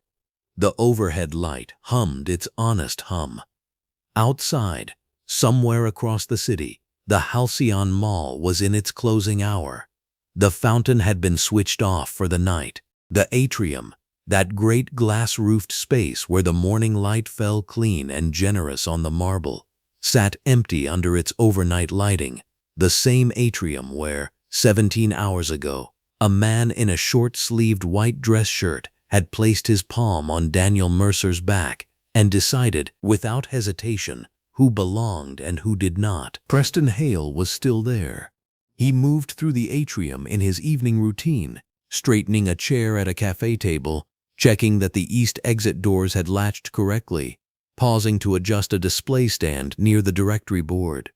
The overhead light hummed its honest hum. Outside, somewhere across the city, the Halcyon Mall was in its closing hour. The fountain had been switched off for the night. The atrium, that great glass-roofed space where the morning light fell clean and generous on the marble, sat empty under its overnight lighting, the same atrium where, 17 hours ago, a man in a short-sleeved white dress shirt had placed his palm on Daniel Mercer's back and decided, without hesitation, who belonged and who did not. Preston Hale was still there. He moved through the atrium in his evening routine, straightening a chair at a cafe table, checking that the east exit doors had latched correctly, pausing to adjust a display stand near the directory board.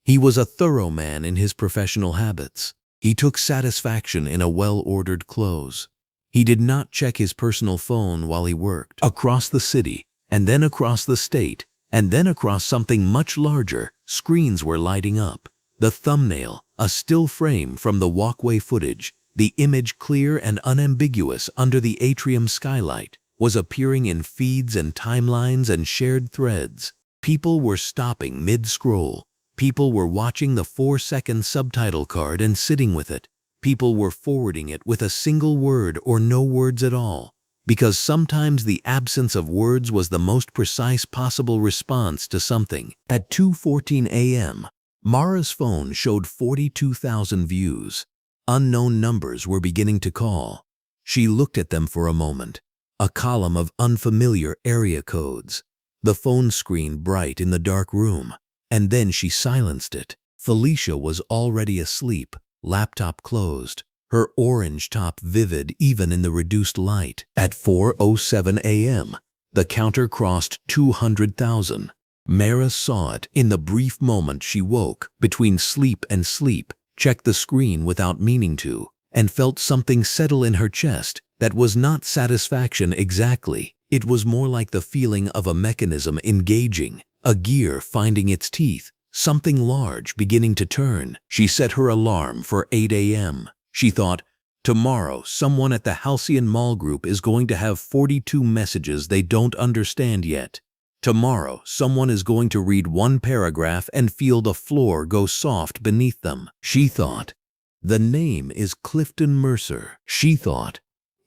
He was a thorough man in his professional habits. He took satisfaction in a well-ordered close. He did not check his personal phone while he worked. Across the city, and then across the state, and then across something much larger, screens were lighting up. The thumbnail, a still frame from the walkway footage, the image clear and unambiguous under the atrium skylight, was appearing in feeds and timelines and shared threads. People were stopping mid-scroll. People were watching the 4-second subtitle card and sitting with it. People were forwarding it with a single word or no words at all, because sometimes the absence of words was the most precise possible response to something. At 2:14 a.m., Mara's phone showed 42,000 views. Unknown numbers were beginning to call. She looked at them for a moment, a column of unfamiliar area codes, the phone screen bright in the dark room, and then she silenced it. Felicia was already asleep, laptop closed, her orange top vivid even in the reduced light. At 4:07 a.m., The counter crossed 200,000. Mara saw it in the brief moment she woke, between sleep and sleep, checked the screen without meaning to, and felt something settle in her chest that was not satisfaction exactly. It was more like the feeling of a mechanism engaging, a gear finding its teeth, something large beginning to turn. She set her alarm for 8 a.m. She thought, tomorrow someone at the Halcyon Mall Group is going to have 42 messages they don't understand yet. Tomorrow someone is going to read one paragraph and feel the floor go soft beneath them. She thought, the name is Clifton Mercer. She thought,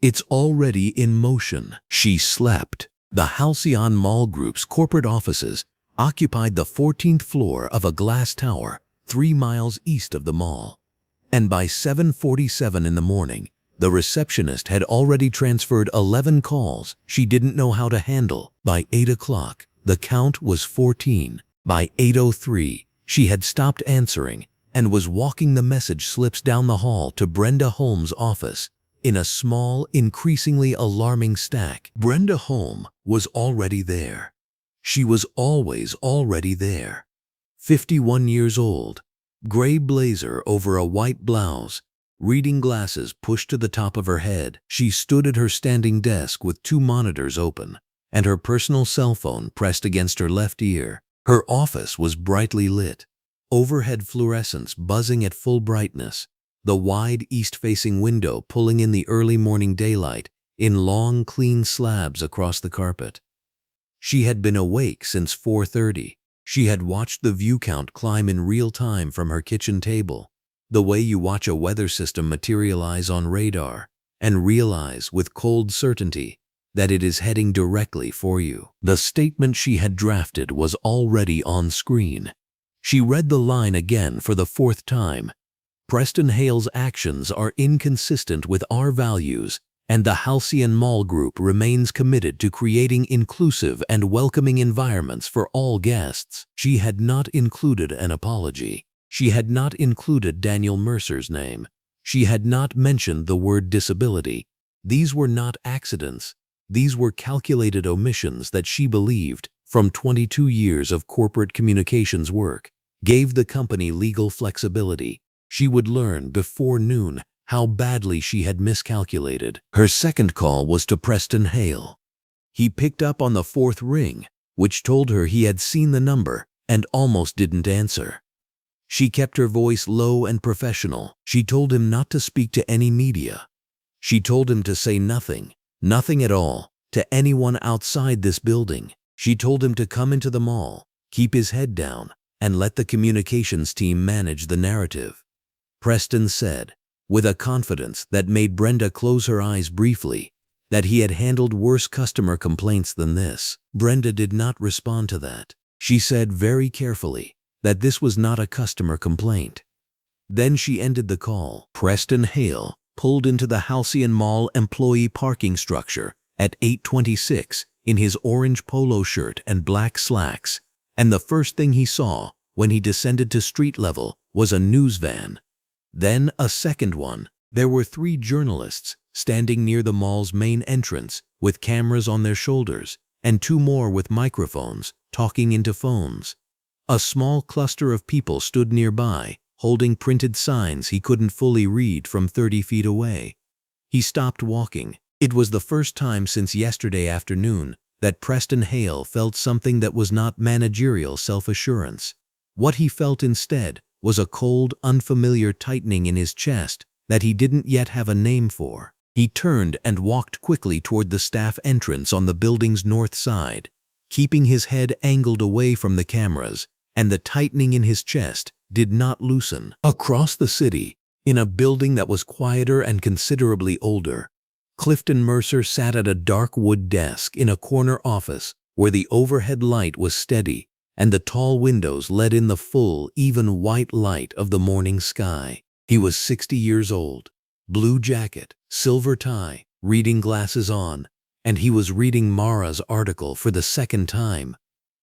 it's already in motion. She slept. The Halcyon Mall Group's corporate offices occupied the 14th floor of a glass tower 3 miles east of the mall. And by 7:47 in the morning, the receptionist had already transferred 11 calls she didn't know how to handle. By 8 o'clock, the count was 14. By 8:03, she had stopped answering and was walking the message slips down the hall to Brenda Holmes' office in a small, increasingly alarming stack. Brenda Holmes was already there. She was always already there. 51 years old, gray blazer over a white blouse, reading glasses pushed to the top of her head. She stood at her standing desk with 2 monitors open and her personal cell phone pressed against her left ear. Her office was brightly lit, overhead fluorescents buzzing at full brightness, the wide east-facing window pulling in the early morning daylight in long, clean slabs across the carpet. She had been awake since 4:30. She had watched the view count climb in real time from her kitchen table, the way you watch a weather system materialize on radar and realize with cold certainty that it is heading directly for you. The statement she had drafted was already on screen. She read the line again for the 4th time. Preston Hale's actions are inconsistent with our values, and the Halcyon Mall Group remains committed to creating inclusive and welcoming environments for all guests. She had not included an apology. She had not included Daniel Mercer's name. She had not mentioned the word disability. These were not accidents. These were calculated omissions that she believed, from 22 years of corporate communications work, gave the company legal flexibility. She would learn before noon how badly she had miscalculated. Her second call was to Preston Hale. He picked up on the 4th ring, which told her he had seen the number and almost didn't answer. She kept her voice low and professional. She told him not to speak to any media. She told him to say nothing, nothing at all, to anyone outside this building. She told him to come into the mall, keep his head down, and let the communications team manage the narrative. Preston said, with a confidence that made Brenda close her eyes briefly, that he had handled worse customer complaints than this. Brenda did not respond to that. She said very carefully that this was not a customer complaint. Then she ended the call. Preston Hale pulled into the Halcyon Mall employee parking structure at 8:26 in his orange polo shirt and black slacks, and the first thing he saw when he descended to street level was a news van. Then a second one. There were 3 journalists standing near the mall's main entrance with cameras on their shoulders, and 2 more with microphones talking into phones. A small cluster of people stood nearby, holding printed signs he couldn't fully read from 30 feet away. He stopped walking. It was the first time since yesterday afternoon that Preston Hale felt something that was not managerial self-assurance. What he felt instead was a cold, unfamiliar tightening in his chest that he didn't yet have a name for. He turned and walked quickly toward the staff entrance on the building's north side, keeping his head angled away from the cameras, and the tightening in his chest did not loosen. Across the city, in a building that was quieter and considerably older, Clifton Mercer sat at a dark wood desk in a corner office where the overhead light was steady and the tall windows let in the full, even white light of the morning sky. He was 60 years old, blue jacket, silver tie, reading glasses on, and he was reading Mara's article for the second time.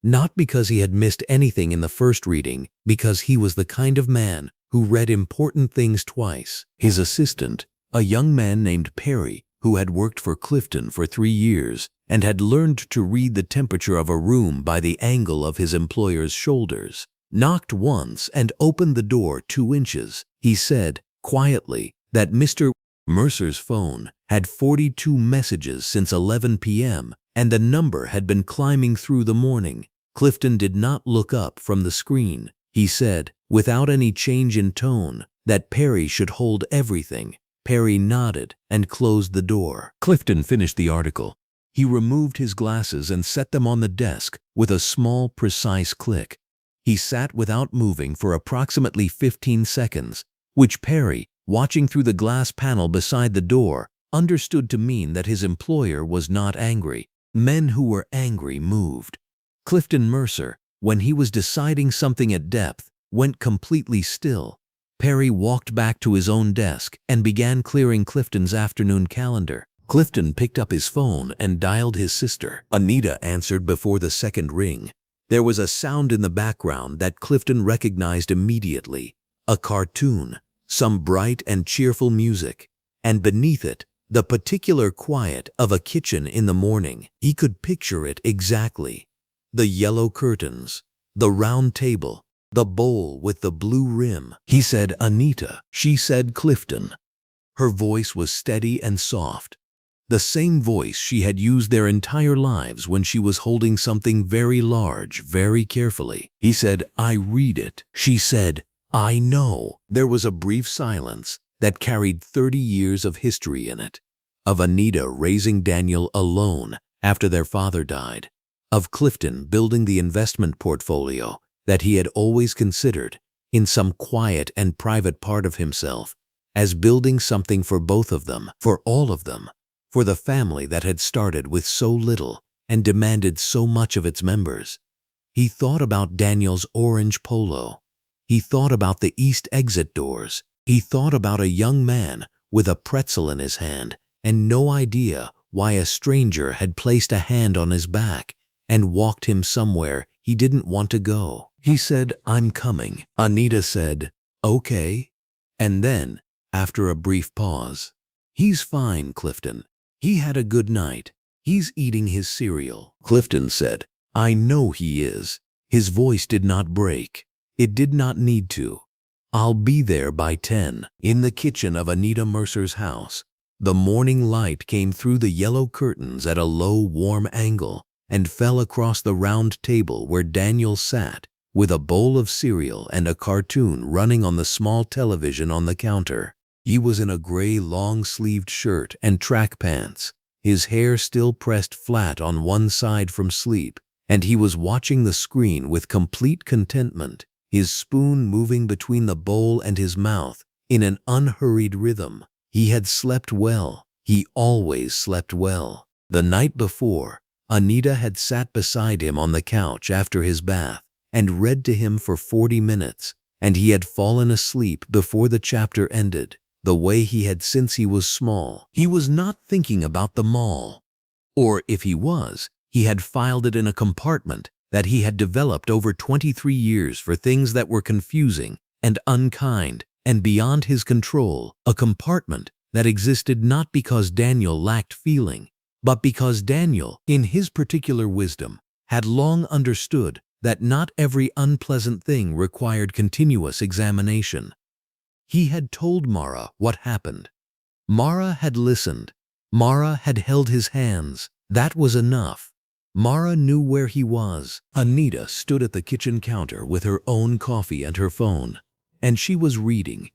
Not because he had missed anything in the first reading, because he was the kind of man who read important things twice. His assistant, a young man named Perry, who had worked for Clifton for 3 years and had learned to read the temperature of a room by the angle of his employer's shoulders, knocked once and opened the door 2 inches. He said, quietly, that Mr. Mercer's phone had 42 messages since 11 p.m. and the number had been climbing through the morning. Clifton did not look up from the screen. He said, without any change in tone, that Perry should hold everything. Perry nodded and closed the door. Clifton finished the article. He removed his glasses and set them on the desk with a small, precise click. He sat without moving for approximately 15 seconds, which Perry, watching through the glass panel beside the door, understood to mean that his employer was not angry. Men who were angry moved. Clifton Mercer, when he was deciding something at depth, went completely still. Perry walked back to his own desk and began clearing Clifton's afternoon calendar. Clifton picked up his phone and dialed his sister. Anita answered before the second ring. There was a sound in the background that Clifton recognized immediately. A cartoon, some bright and cheerful music, and beneath it, the particular quiet of a kitchen in the morning. He could picture it exactly. The yellow curtains, the round table, the bowl with the blue rim. He said Anita. She said Clifton. Her voice was steady and soft. The same voice she had used their entire lives when she was holding something very large, very carefully. He said, I read it. She said, I know. There was a brief silence that carried 30 years of history in it. Of Anita raising Daniel alone after their father died. Of Clifton building the investment portfolio that he had always considered, in some quiet and private part of himself, as building something for both of them, for all of them, for the family that had started with so little and demanded so much of its members. He thought about Daniel's orange polo. He thought about the east exit doors. He thought about a young man with a pretzel in his hand and no idea why a stranger had placed a hand on his back and walked him somewhere he didn't want to go. He said, I'm coming. Anita said, okay. And then, after a brief pause, he's fine, Clifton. He had a good night. He's eating his cereal. Clifton said, I know he is. His voice did not break. It did not need to. I'll be there by 10. In the kitchen of Anita Mercer's house, the morning light came through the yellow curtains at a low, warm angle and fell across the round table where Daniel sat, with a bowl of cereal and a cartoon running on the small television on the counter. He was in a gray long-sleeved shirt and track pants, his hair still pressed flat on one side from sleep, and he was watching the screen with complete contentment, his spoon moving between the bowl and his mouth in an unhurried rhythm. He had slept well. He always slept well. The night before, Anita had sat beside him on the couch after his bath and read to him for 40 minutes, and he had fallen asleep before the chapter ended, the way he had since he was small. He was not thinking about the mall. Or if he was, he had filed it in a compartment that he had developed over 23 years for things that were confusing and unkind and beyond his control, a compartment that existed not because Daniel lacked feeling, but because Daniel, in his particular wisdom, had long understood that not every unpleasant thing required continuous examination. He had told Mara what happened. Mara had listened. Mara had held his hands. That was enough. Mara knew where he was. Anita stood at the kitchen counter with her own coffee and her phone, and she was reading.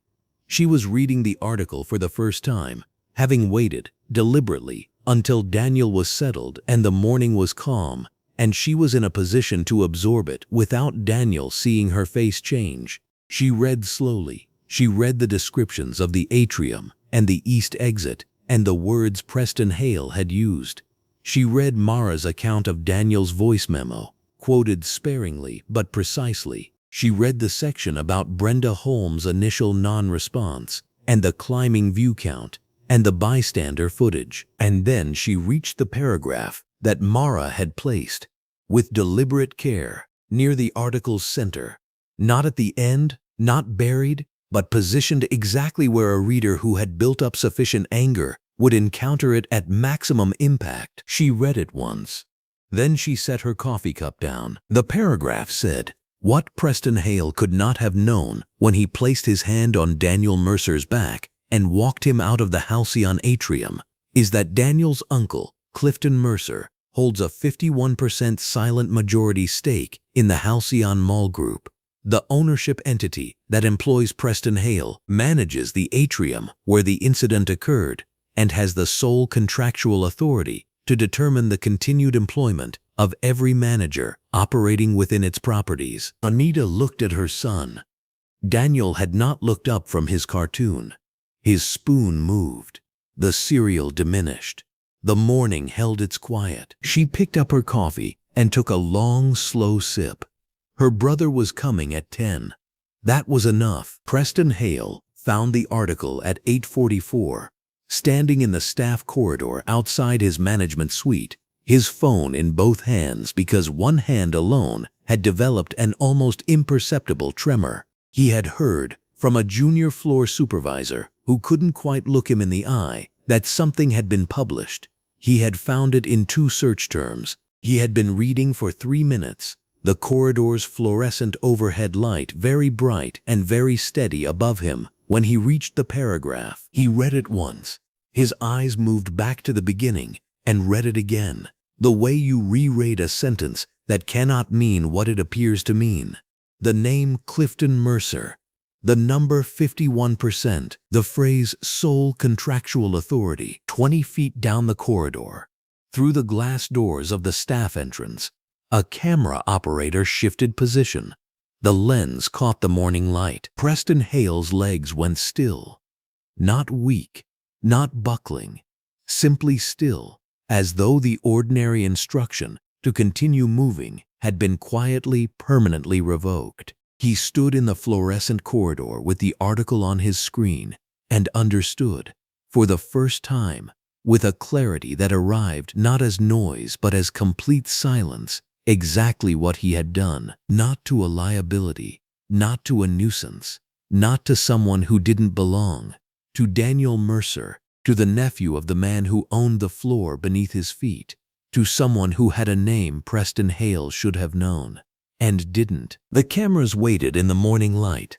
She was reading the article for the first time, having waited, deliberately, until Daniel was settled and the morning was calm, and she was in a position to absorb it without Daniel seeing her face change. She read slowly. She read the descriptions of the atrium and the east exit and the words Preston Hale had used. She read Mara's account of Daniel's voice memo, quoted sparingly but precisely. She read the section about Brenda Holmes' initial non-response and the climbing view count and the bystander footage. And then she reached the paragraph that Mara had placed, with deliberate care, near the article's center. Not at the end, not buried, but positioned exactly where a reader who had built up sufficient anger would encounter it at maximum impact. She read it once. Then she set her coffee cup down. The paragraph said, "What Preston Hale could not have known when he placed his hand on Daniel Mercer's back and walked him out of the halcyon atrium is that Daniel's uncle, Clifton Mercer, holds a 51% silent majority stake in the Halcyon Mall Group. The ownership entity that employs Preston Hale manages the atrium where the incident occurred and has the sole contractual authority to determine the continued employment of every manager operating within its properties." Anita looked at her son. Daniel had not looked up from his cartoon. His spoon moved. The cereal diminished. The morning held its quiet. She picked up her coffee and took a long, slow sip. Her brother was coming at 10. That was enough. Preston Hale found the article at 8:44, standing in the staff corridor outside his management suite, his phone in both hands because one hand alone had developed an almost imperceptible tremor. He had heard from a junior floor supervisor who couldn't quite look him in the eye that something had been published. He had found it in 2 search terms. He had been reading for 3 minutes. The corridor's fluorescent overhead light very bright and very steady above him when he reached the paragraph. He read it once. His eyes moved back to the beginning and read it again, the way you re-read a sentence that cannot mean what it appears to mean. The name Clifton Mercer, the number 51%, the phrase sole contractual authority. 20 feet down the corridor, through the glass doors of the staff entrance, a camera operator shifted position. The lens caught the morning light. Preston Hale's legs went still. Not weak, not buckling, simply still, as though the ordinary instruction to continue moving had been quietly, permanently revoked. He stood in the fluorescent corridor with the article on his screen and understood, for the first time, with a clarity that arrived not as noise but as complete silence, exactly what he had done. Not to a liability, not to a nuisance, not to someone who didn't belong, to Daniel Mercer, to the nephew of the man who owned the floor beneath his feet, to someone who had a name Preston Hale should have known, and didn't. The cameras waited in the morning light.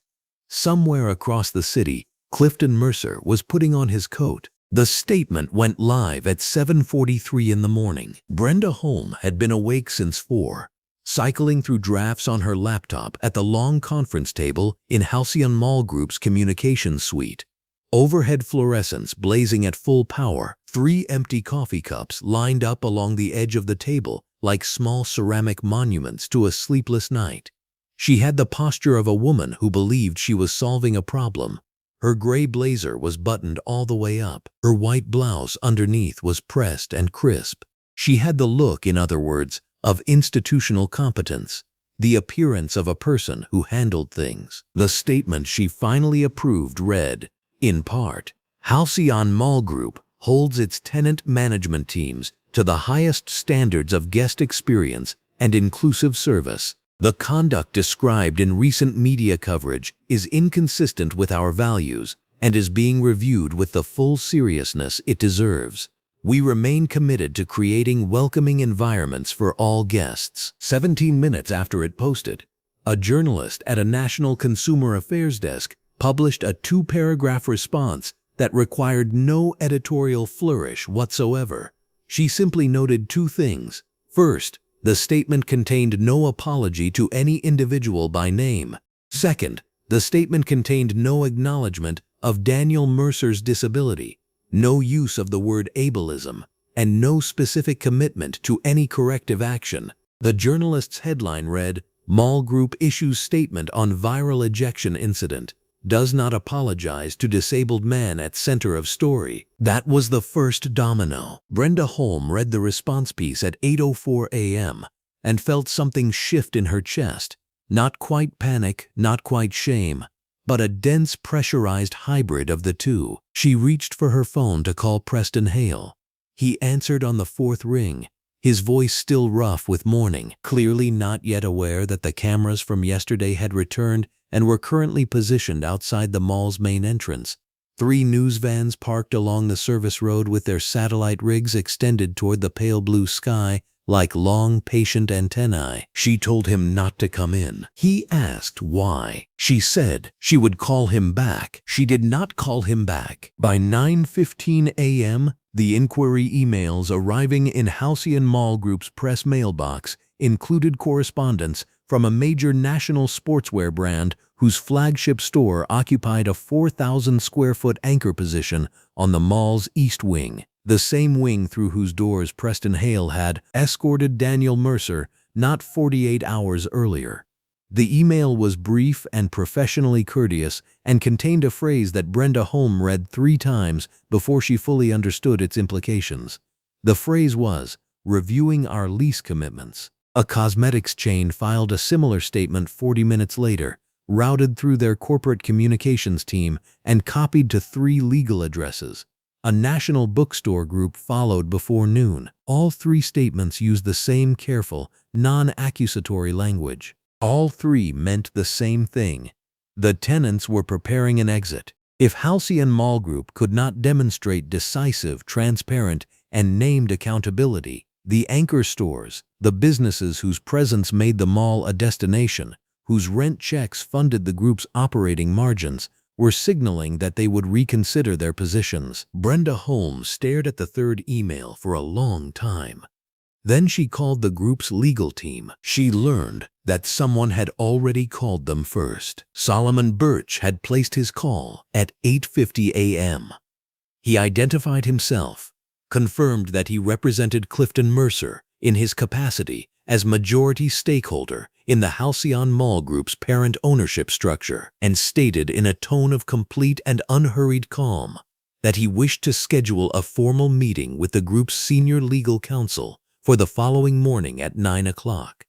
Somewhere across the city, Clifton Mercer was putting on his coat. The statement went live at 7:43 in the morning. Brenda Holm had been awake since 4, cycling through drafts on her laptop at the long conference table in Halcyon Mall Group's communications suite. Overhead fluorescents blazing at full power, 3 empty coffee cups lined up along the edge of the table like small ceramic monuments to a sleepless night. She had the posture of a woman who believed she was solving a problem. Her gray blazer was buttoned all the way up. Her white blouse underneath was pressed and crisp. She had the look, in other words, of institutional competence, the appearance of a person who handled things. The statement she finally approved read, in part, Halcyon Mall Group holds its tenant management teams to the highest standards of guest experience and inclusive service. The conduct described in recent media coverage is inconsistent with our values and is being reviewed with the full seriousness it deserves. We remain committed to creating welcoming environments for all guests. 17 minutes after it posted, a journalist at a national consumer affairs desk published a 2-paragraph response that required no editorial flourish whatsoever. She simply noted 2 things. First, the statement contained no apology to any individual by name. Second, the statement contained no acknowledgement of Daniel Mercer's disability, no use of the word ableism, and no specific commitment to any corrective action. The journalist's headline read, Mall Group issues statement on viral ejection incident. Does not apologize to disabled man at center of story. That was the first domino. Brenda Holm read the response piece at 8:04 a.m. and felt something shift in her chest. Not quite panic, not quite shame, but a dense pressurized hybrid of the two. She reached for her phone to call Preston Hale. He answered on the 4th ring, his voice still rough with mourning, clearly not yet aware that the cameras from yesterday had returned and were currently positioned outside the mall's main entrance. 3 news vans parked along the service road with their satellite rigs extended toward the pale blue sky like long, patient antennae. She told him not to come in. He asked why. She said she would call him back. She did not call him back. By 9:15 a.m., the inquiry emails arriving in Halcyon Mall Group's press mailbox included correspondence from a major national sportswear brand whose flagship store occupied a 4,000-square-foot anchor position on the mall's east wing, the same wing through whose doors Preston Hale had escorted Daniel Mercer not 48 hours earlier. The email was brief and professionally courteous and contained a phrase that Brenda Holm read 3 times before she fully understood its implications. The phrase was, "Reviewing our lease commitments." A cosmetics chain filed a similar statement 40 minutes later, routed through their corporate communications team and copied to 3 legal addresses. A national bookstore group followed before noon. All 3 statements used the same careful, non-accusatory language. All 3 meant the same thing. The tenants were preparing an exit. If Halcyon Mall Group could not demonstrate decisive, transparent, and named accountability, the anchor stores, the businesses whose presence made the mall a destination, whose rent checks funded the group's operating margins, were signaling that they would reconsider their positions. Brenda Holmes stared at the 3rd email for a long time. Then she called the group's legal team. She learned that someone had already called them first. Solomon Birch had placed his call at 8:50 a.m. He identified himself, confirmed that he represented Clifton Mercer in his capacity as majority stakeholder in the Halcyon Mall Group's parent ownership structure, and stated in a tone of complete and unhurried calm that he wished to schedule a formal meeting with the group's senior legal counsel for the following morning at 9 o'clock.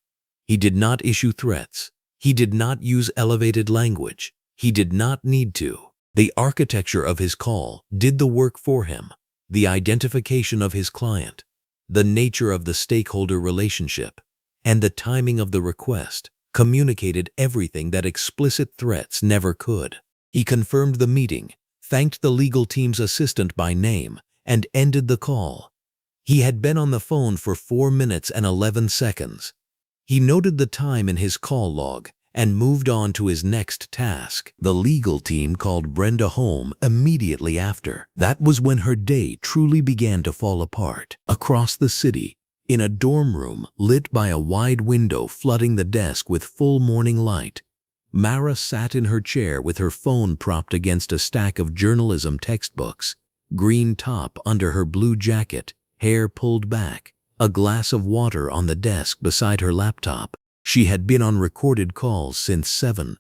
He did not issue threats. He did not use elevated language. He did not need to. The architecture of his call did the work for him. The identification of his client, the nature of the stakeholder relationship, and the timing of the request communicated everything that explicit threats never could. He confirmed the meeting, thanked the legal team's assistant by name, and ended the call. He had been on the phone for 4 minutes and 11 seconds. He noted the time in his call log and moved on to his next task. The legal team called Brenda home immediately after. That was when her day truly began to fall apart. Across the city, in a dorm room lit by a wide window flooding the desk with full morning light, Mara sat in her chair with her phone propped against a stack of journalism textbooks, green top under her blue jacket, hair pulled back, a glass of water on the desk beside her laptop. She had been on recorded calls since 7.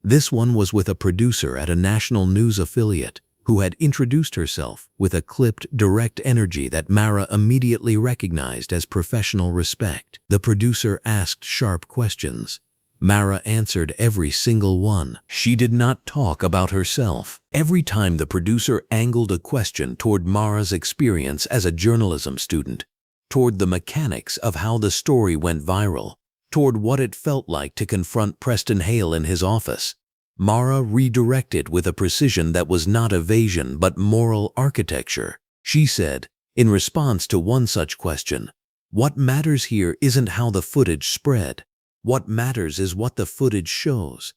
This one was with a producer at a national news affiliate who had introduced herself with a clipped, direct energy that Mara immediately recognized as professional respect. The producer asked sharp questions. Mara answered every single one. She did not talk about herself. Every time the producer angled a question toward Mara's experience as a journalism student, toward the mechanics of how the story went viral, toward what it felt like to confront Preston Hale in his office, Mara redirected with a precision that was not evasion but moral architecture. She said, in response to one such question, "What matters here isn't how the footage spread. What matters is what the footage shows."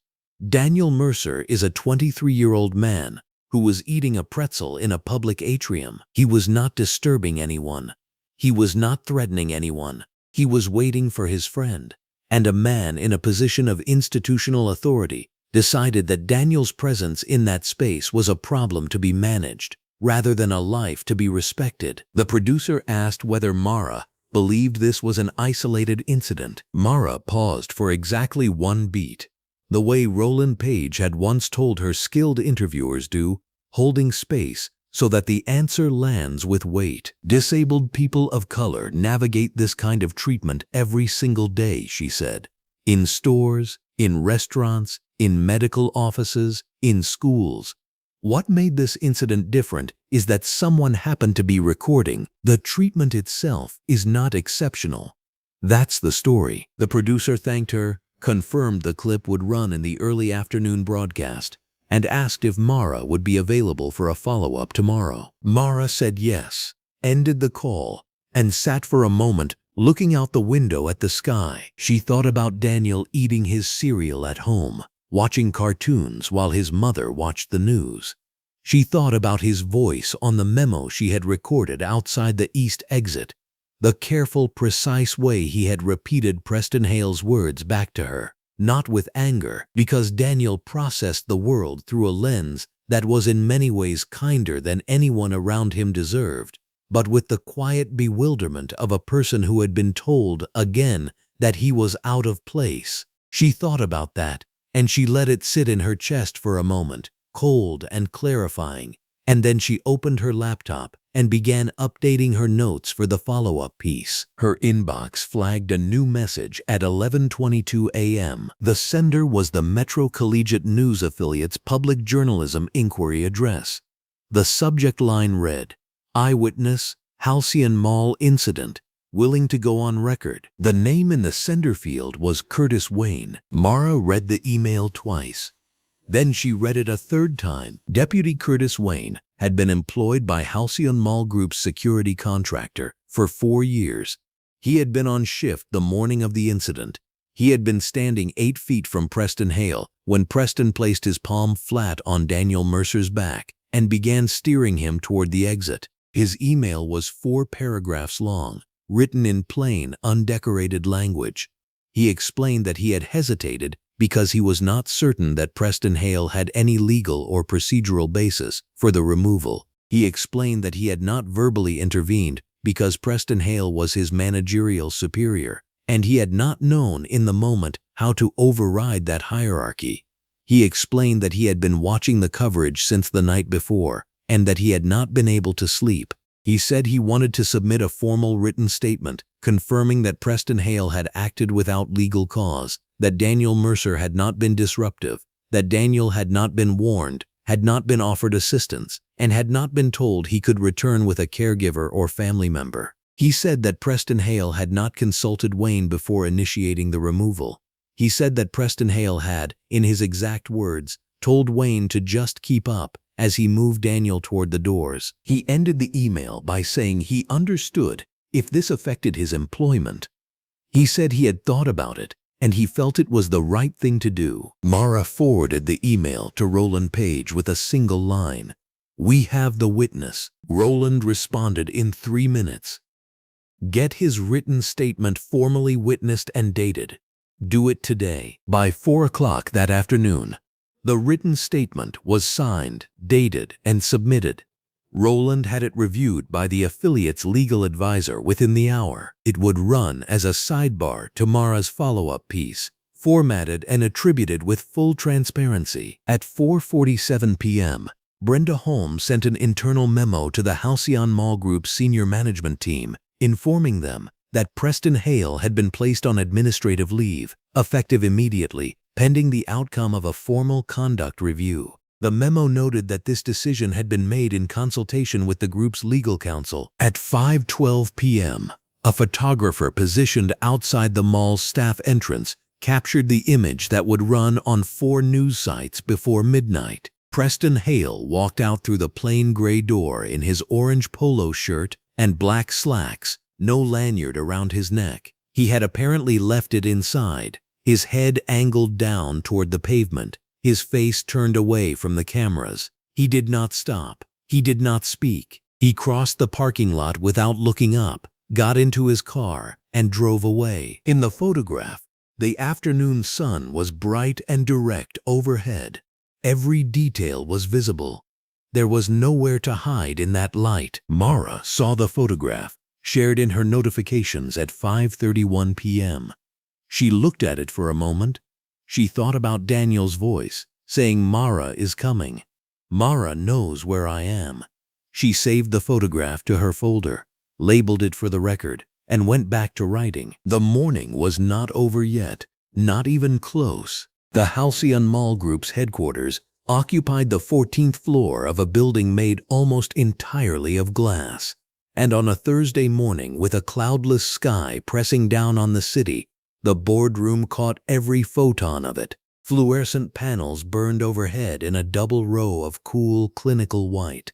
Daniel Mercer is a 23-year-old man who was eating a pretzel in a public atrium. He was not disturbing anyone. He was not threatening anyone. He was waiting for his friend. And a man in a position of institutional authority decided that Daniel's presence in that space was a problem to be managed, rather than a life to be respected. The producer asked whether Mara believed this was an isolated incident. Mara paused for exactly 1 beat, the way Roland Page had once told her skilled interviewers do, holding space so that the answer lands with weight. "Disabled people of color navigate this kind of treatment every single day," she said. "In stores, in restaurants, in medical offices, in schools. What made this incident different is that someone happened to be recording. The treatment itself is not exceptional. That's the story." The producer thanked her, confirmed the clip would run in the early afternoon broadcast, and asked if Mara would be available for a follow-up tomorrow. Mara said yes, ended the call, and sat for a moment looking out the window at the sky. She thought about Daniel eating his cereal at home, watching cartoons while his mother watched the news. She thought about his voice on the memo she had recorded outside the east exit, the careful, precise way he had repeated Preston Hale's words back to her, not with anger, because Daniel processed the world through a lens that was in many ways kinder than anyone around him deserved, but with the quiet bewilderment of a person who had been told again that he was out of place. She thought about that, and she let it sit in her chest for a moment, cold and clarifying, and then she opened her laptop and began updating her notes for the follow-up piece. Her inbox flagged a new message at 11:22 a.m. The sender was the Metro Collegiate News Affiliate's Public Journalism Inquiry address. The subject line read, "Eyewitness, Halcyon Mall Incident, willing to go on record." The name in the sender field was Curtis Wayne. Mara read the email twice. Then she read it a third time. Deputy Curtis Wayne had been employed by Halcyon Mall Group's security contractor for 4 years. He had been on shift the morning of the incident. He had been standing 8 feet from Preston Hale when Preston placed his palm flat on Daniel Mercer's back and began steering him toward the exit. His email was 4 paragraphs long, written in plain, undecorated language. He explained that he had hesitated because he was not certain that Preston Hale had any legal or procedural basis for the removal. He explained that he had not verbally intervened because Preston Hale was his managerial superior, and he had not known in the moment how to override that hierarchy. He explained that he had been watching the coverage since the night before, and that he had not been able to sleep. He said he wanted to submit a formal written statement confirming that Preston Hale had acted without legal cause, that Daniel Mercer had not been disruptive, that Daniel had not been warned, had not been offered assistance, and had not been told he could return with a caregiver or family member. He said that Preston Hale had not consulted Wayne before initiating the removal. He said that Preston Hale had, in his exact words, told Wayne to just keep up as he moved Daniel toward the doors. He ended the email by saying he understood if this affected his employment. He said he had thought about it, and he felt it was the right thing to do. Mara forwarded the email to Roland Page with a single line, "We have the witness." Roland responded in 3 minutes. "Get his written statement formally witnessed and dated. Do it today." By 4 o'clock that afternoon, the written statement was signed, dated, and submitted. Roland had it reviewed by the affiliate's legal advisor within the hour. It would run as a sidebar to Mara's follow-up piece, formatted and attributed with full transparency. At 4:47 p.m., Brenda Holmes sent an internal memo to the Halcyon Mall Group's senior management team, informing them that Preston Hale had been placed on administrative leave, effective immediately, pending the outcome of a formal conduct review. The memo noted that this decision had been made in consultation with the group's legal counsel. At 5:12 p.m., a photographer positioned outside the mall's staff entrance captured the image that would run on 4 news sites before midnight. Preston Hale walked out through the plain gray door in his orange polo shirt and black slacks, no lanyard around his neck. He had apparently left it inside, his head angled down toward the pavement, his face turned away from the cameras. He did not stop. He did not speak. He crossed the parking lot without looking up, got into his car, and drove away. In the photograph, the afternoon sun was bright and direct overhead. Every detail was visible. There was nowhere to hide in that light. Mara saw the photograph, shared in her notifications at 5:31 p.m. She looked at it for a moment. She thought about Daniel's voice, saying, "Mara is coming. Mara knows where I am." She saved the photograph to her folder, labeled it for the record, and went back to writing. The morning was not over yet, not even close. The Halcyon Mall Group's headquarters occupied the 14th floor of a building made almost entirely of glass. And on a Thursday morning, with a cloudless sky pressing down on the city, the boardroom caught every photon of it, Fluorescent panels burned overhead in a double row of cool, clinical white.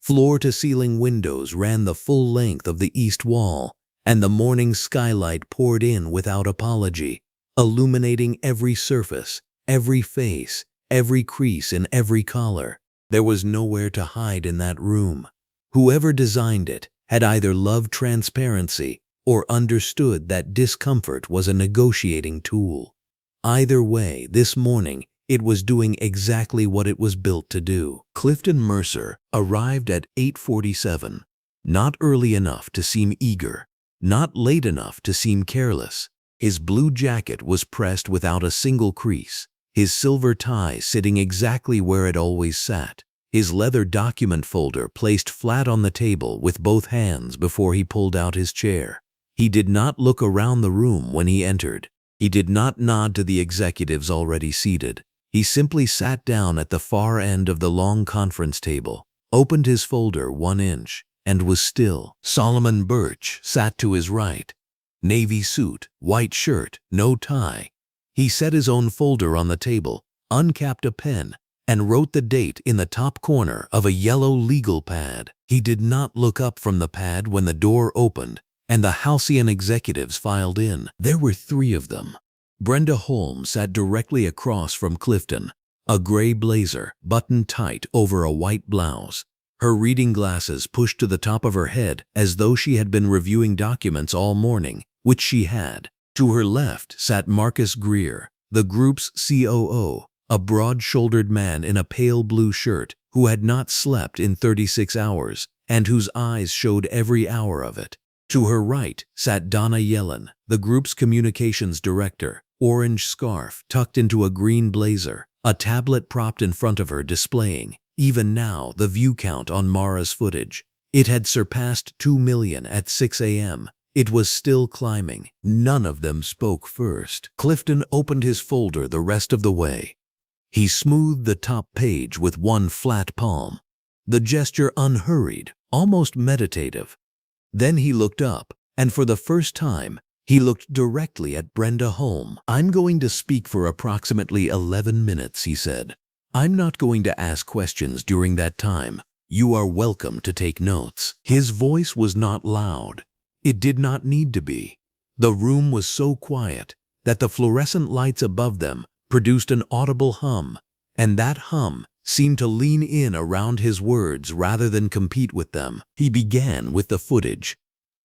Floor-to-ceiling windows ran the full length of the east wall, and the morning skylight poured in without apology, illuminating every surface, every face, every crease in every collar. There was nowhere to hide in that room. Whoever designed it had either loved transparency or understood that discomfort was a negotiating tool. Either way, this morning, it was doing exactly what it was built to do. Clifton Mercer arrived at 8:47, not early enough to seem eager, not late enough to seem careless. His blue jacket was pressed without a single crease, his silver tie sitting exactly where it always sat, his leather document folder placed flat on the table with both hands before he pulled out his chair. He did not look around the room when he entered. He did not nod to the executives already seated. He simply sat down at the far end of the long conference table, opened his folder 1 inch, and was still. Solomon Birch sat to his right. Navy suit, white shirt, no tie. He set his own folder on the table, uncapped a pen, and wrote the date in the top corner of a yellow legal pad. He did not look up from the pad when the door opened and the halcyon executives filed in. There were 3 of them. Brenda Holmes sat directly across from Clifton, a gray blazer buttoned tight over a white blouse, her reading glasses pushed to the top of her head as though she had been reviewing documents all morning, which she had. To her left sat Marcus Greer, the group's COO, a broad-shouldered man in a pale blue shirt who had not slept in 36 hours and whose eyes showed every hour of it. To her right sat Donna Yellen, the group's communications director, orange scarf tucked into a green blazer, a tablet propped in front of her displaying, even now, the view count on Mara's footage. It had surpassed 2 million at 6 a.m. It was still climbing. None of them spoke first. Clifton opened his folder the rest of the way. He smoothed the top page with one flat palm, the gesture unhurried, almost meditative. Then he looked up, and for the first time, he looked directly at Brenda Holmes. "I'm going to speak for approximately 11 minutes, he said. "I'm not going to ask questions during that time. You are welcome to take notes." His voice was not loud. It did not need to be. The room was so quiet that the fluorescent lights above them produced an audible hum, and that hum seemed to lean in around his words rather than compete with them. He began with the footage.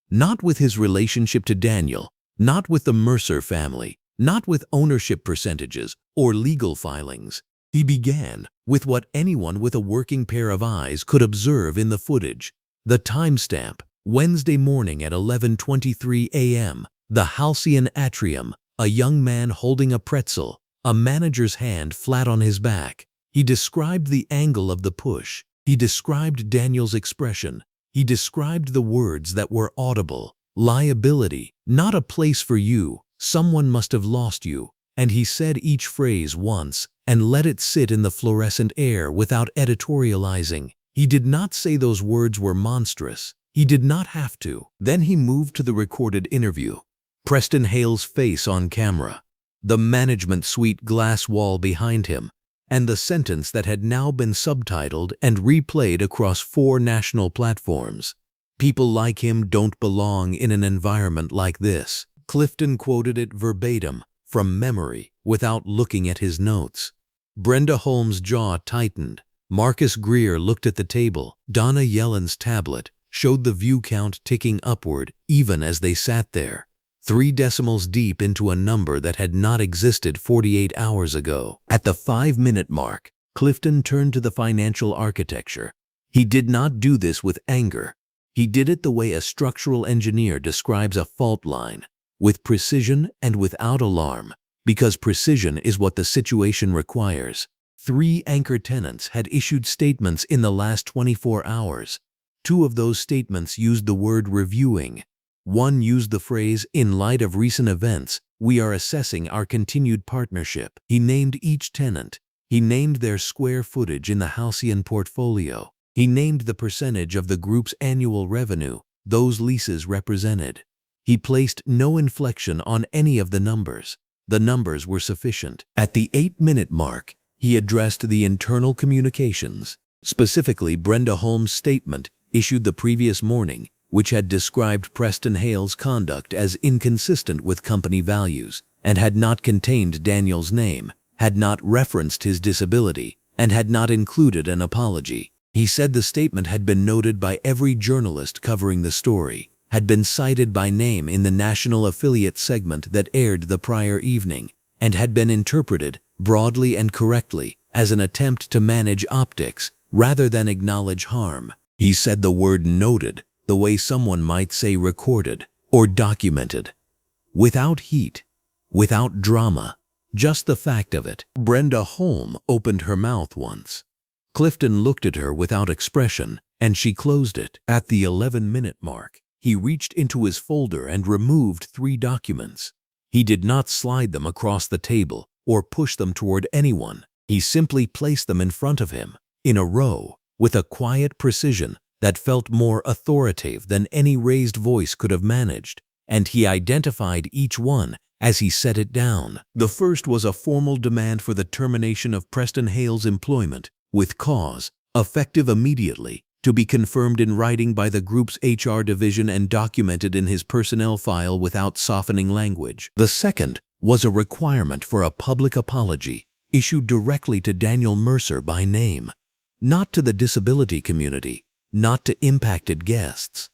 Not with his relationship to Daniel, not with the Mercer family, not with ownership percentages or legal filings. He began with what anyone with a working pair of eyes could observe in the footage. The timestamp, Wednesday morning at 11:23 a.m., the halcyon atrium, a young man holding a pretzel, a manager's hand flat on his back. He described the angle of the push. He described Daniel's expression. He described the words that were audible. Liability, not a place for you, someone must have lost you. And he said each phrase once and let it sit in the fluorescent air without editorializing. He did not say those words were monstrous. He did not have to. Then he moved to the recorded interview. Preston Hale's face on camera, the management suite glass wall behind him, and the sentence that had now been subtitled and replayed across 4 national platforms. "People like him don't belong in an environment like this." Clifton quoted it verbatim, from memory, without looking at his notes. Brenda Holmes' jaw tightened. Marcus Greer looked at the table. Donna Yellen's tablet showed the view count ticking upward even as they sat there, 3 decimals deep into a number that had not existed 48 hours ago. At the 5-minute mark, Clifton turned to the financial architecture. He did not do this with anger. He did it the way a structural engineer describes a fault line, with precision and without alarm, because precision is what the situation requires. 3 anchor tenants had issued statements in the last 24 hours. 2 of those statements used the word reviewing. One used the phrase, "In light of recent events, we are assessing our continued partnership." He named each tenant. He named their square footage in the halcyon portfolio. He named the percentage of the group's annual revenue those leases represented. He placed no inflection on any of the numbers. The numbers were sufficient. At the 8-minute mark, he addressed the internal communications, specifically Brenda Holmes' statement issued the previous morning, which had described Preston Hale's conduct as inconsistent with company values and had not contained Daniel's name, had not referenced his disability, and had not included an apology. He said the statement had been noted by every journalist covering the story, had been cited by name in the national affiliate segment that aired the prior evening, and had been interpreted, broadly and correctly, as an attempt to manage optics rather than acknowledge harm. He said the word noted the way someone might say recorded or documented. Without heat, without drama, just the fact of it. Brenda Holmes opened her mouth once. Clifton looked at her without expression, and she closed it. At the 11-minute mark, he reached into his folder and removed 3 documents. He did not slide them across the table or push them toward anyone. He simply placed them in front of him, in a row, with a quiet precision that felt more authoritative than any raised voice could have managed, and he identified each one as he set it down. The first was a formal demand for the termination of Preston Hale's employment, with cause, effective immediately, to be confirmed in writing by the group's HR division and documented in his personnel file without softening language. The second was a requirement for a public apology, issued directly to Daniel Mercer by name, not to the disability community, not to impacted guests.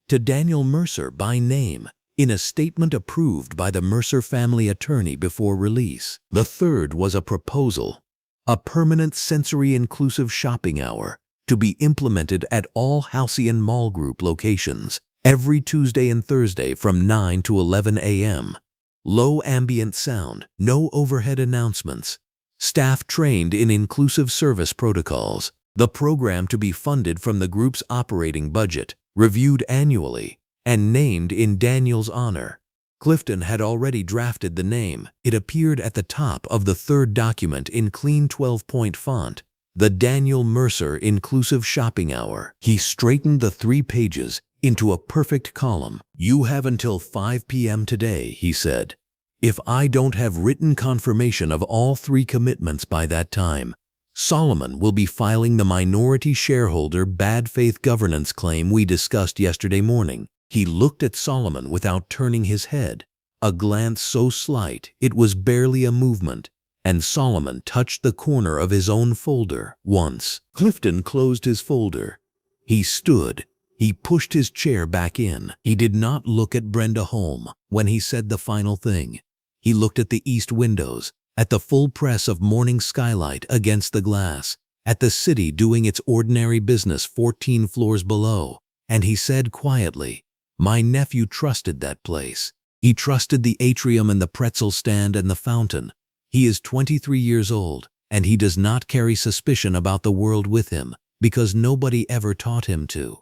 To Daniel Mercer by name, in a statement approved by the Mercer family attorney before release. The third was a proposal, a permanent sensory-inclusive shopping hour to be implemented at all Halcyon Mall Group locations every Tuesday and Thursday from 9 to 11 a.m. Low ambient sound, no overhead announcements. Staff trained in inclusive service protocols. The program to be funded from the group's operating budget, reviewed annually, and named in Daniel's honor. Clifton had already drafted the name. It appeared at the top of the third document in clean 12-point font, the Daniel Mercer Inclusive Shopping Hour. He straightened the 3 pages into a perfect column. "You have until 5 p.m. today," he said. "If I don't have written confirmation of all 3 commitments by that time, Solomon will be filing the minority shareholder bad faith governance claim we discussed yesterday morning." He looked at Solomon without turning his head, a glance so slight it was barely a movement, and Solomon touched the corner of his own folder once. Clifton closed his folder. He stood. He pushed his chair back in. He did not look at Brenda Holmes when he said the final thing. He looked at the east windows, at the full press of morning skylight against the glass, at the city doing its ordinary business 14 floors below, and he said quietly, "My nephew trusted that place. He trusted the atrium and the pretzel stand and the fountain. He is 23 years old, and he does not carry suspicion about the world with him because nobody ever taught him to.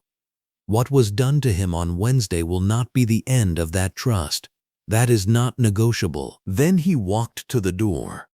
What was done to him on Wednesday will not be the end of that trust. That is not negotiable." Then he walked to the door.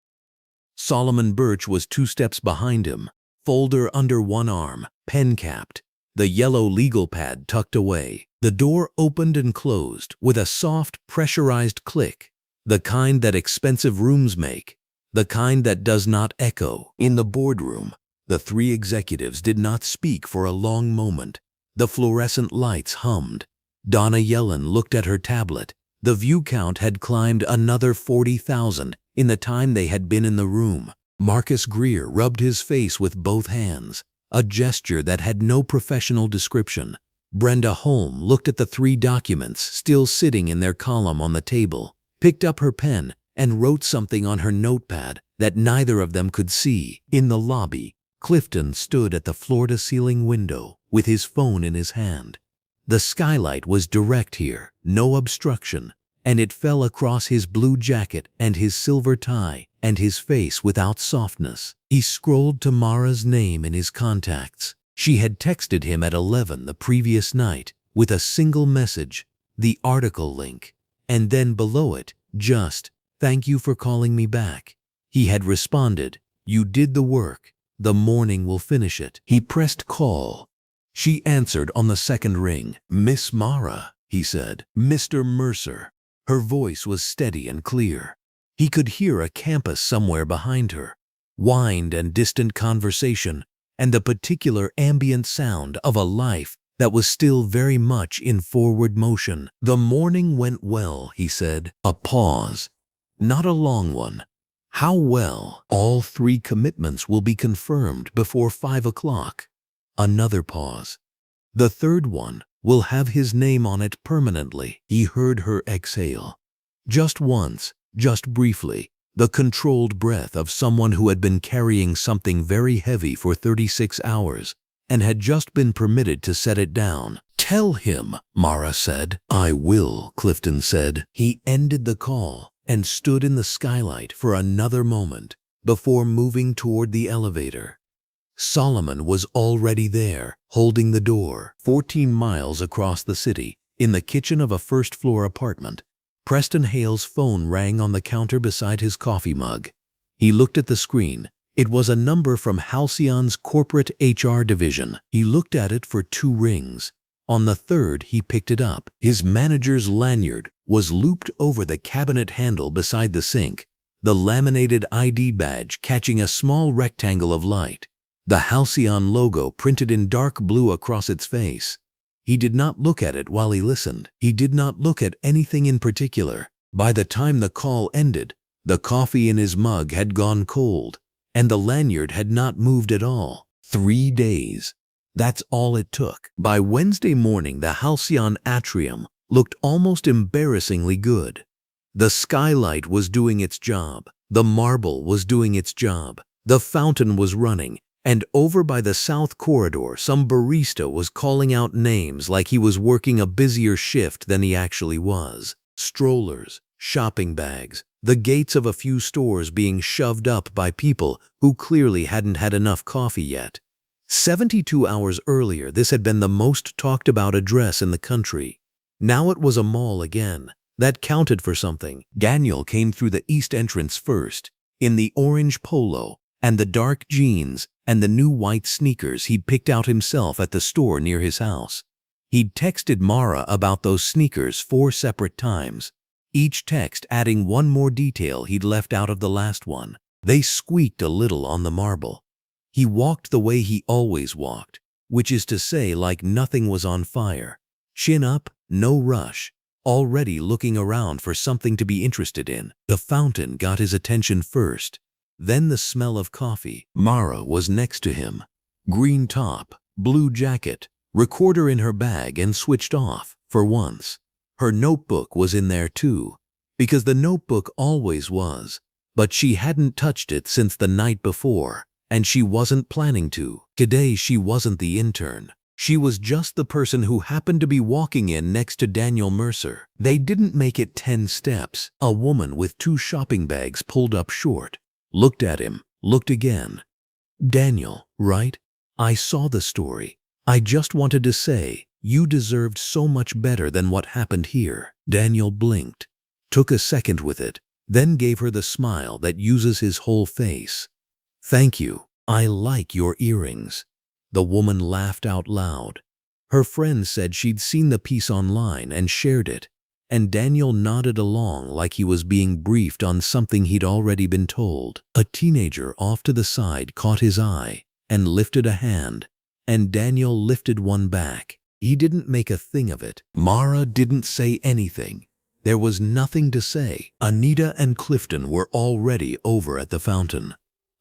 Solomon Birch was 2 steps behind him, folder under one arm, pen-capped, the yellow legal pad tucked away. The door opened and closed with a soft, pressurized click, the kind that expensive rooms make, the kind that does not echo. In the boardroom, the 3 executives did not speak for a long moment. The fluorescent lights hummed. Donna Yellen looked at her tablet. The view count had climbed another 40,000 in the time they had been in the room. Marcus Greer rubbed his face with both hands, a gesture that had no professional description. Brenda Holmes looked at the 3 documents still sitting in their column on the table, picked up her pen, and wrote something on her notepad that neither of them could see. In the lobby, Clifton stood at the floor-to-ceiling window with his phone in his hand. The skylight was direct here, no obstruction, and it fell across his blue jacket and his silver tie and his face without softness. He scrolled Tamara's name in his contacts. She had texted him at 11 the previous night with a single message, the article link, and then below it, just, "Thank you for calling me back." He had responded, "You did the work. The morning will finish it." He pressed call. She answered on the second ring. "Miss Mara," he said. "Mr. Mercer." Her voice was steady and clear. He could hear a campus somewhere behind her, wind and distant conversation, and the particular ambient sound of a life that was still very much in forward motion. "The morning went well," he said. A pause. Not a long one. "How well? All 3 commitments will be confirmed before 5 o'clock. Another pause. "The 3rd one will have his name on it permanently." He heard her exhale. Just once, just briefly, the controlled breath of someone who had been carrying something very heavy for 36 hours and had just been permitted to set it down. "Tell him," Mara said. "I will," Clifton said. He ended the call and stood in the skylight for another moment before moving toward the elevator. Solomon was already there, holding the door. 14 miles across the city, in the kitchen of a first-floor apartment, Preston Hale's phone rang on the counter beside his coffee mug. He looked at the screen. It was a number from Halcyon's corporate HR division. He looked at it for 2 rings. On the 3rd, he picked it up. His manager's lanyard was looped over the cabinet handle beside the sink, the laminated ID badge catching a small rectangle of light, the Halcyon logo printed in dark blue across its face. He did not look at it while he listened. He did not look at anything in particular. By the time the call ended, the coffee in his mug had gone cold, and the lanyard had not moved at all. 3 days. That's all it took. By Wednesday morning, the Halcyon atrium looked almost embarrassingly good. The skylight was doing its job. The marble was doing its job. The fountain was running. And over by the south corridor, some barista was calling out names like he was working a busier shift than he actually was. Strollers, shopping bags, the gates of a few stores being shoved up by people who clearly hadn't had enough coffee yet. 72 hours earlier, this had been the most talked about address in the country. Now it was a mall again. That counted for something. Daniel came through the east entrance first, in the orange polo and the dark jeans and the new white sneakers he'd picked out himself at the store near his house. He'd texted Mara about those sneakers 4 separate times, each text adding one more detail he'd left out of the last one. They squeaked a little on the marble. He walked the way he always walked, which is to say, like nothing was on fire. Chin up, no rush, already looking around for something to be interested in. The fountain got his attention first, then the smell of coffee. Mara was next to him. Green top, blue jacket, recorder in her bag and switched off, for once. Her notebook was in there too, because the notebook always was, but she hadn't touched it since the night before, and she wasn't planning to. Today she wasn't the intern. She was just the person who happened to be walking in next to Daniel Mercer. They didn't make it 10 steps. A woman with 2 shopping bags pulled up short, looked at him, looked again. "Daniel, right? I saw the story. I just wanted to say, you deserved so much better than what happened here." Daniel blinked, took a second with it, then gave her the smile that uses his whole face. "Thank you. I like your earrings." The woman laughed out loud. Her friend said she'd seen the piece online and shared it, and Daniel nodded along like he was being briefed on something he'd already been told. A teenager off to the side caught his eye and lifted a hand, and Daniel lifted one back. He didn't make a thing of it. Mara didn't say anything. There was nothing to say. Anita and Clifton were already over at the fountain.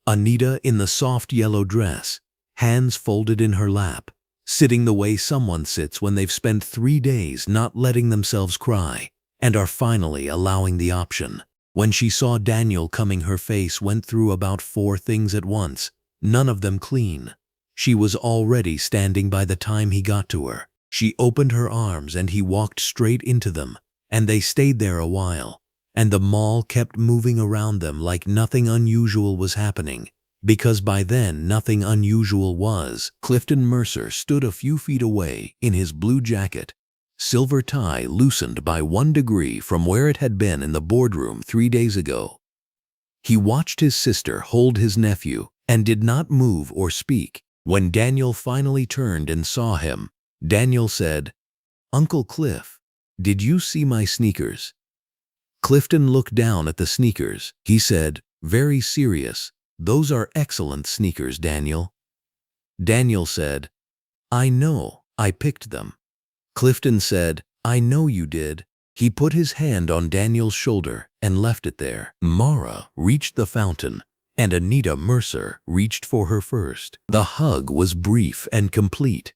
Anita in the soft yellow dress, hands folded in her lap, sitting the way someone sits when they've spent 3 days not letting themselves cry and are finally allowing the option. When she saw Daniel coming, her face went through about 4 things at once, none of them clean. She was already standing by the time he got to her. She opened her arms and he walked straight into them, and they stayed there a while, and the mall kept moving around them like nothing unusual was happening, because by then nothing unusual was. Clifton Mercer stood a few feet away in his blue jacket, silver tie loosened by 1 degree from where it had been in the boardroom 3 days ago. He watched his sister hold his nephew and did not move or speak. When Daniel finally turned and saw him, Daniel said, "Uncle Cliff, did you see my sneakers?" Clifton looked down at the sneakers. He said, very serious, "Those are excellent sneakers, Daniel." Daniel said, "I know, I picked them." Clifton said, "I know you did." He put his hand on Daniel's shoulder and left it there. Mara reached the fountain, and Anita Mercer reached for her first. The hug was brief and complete.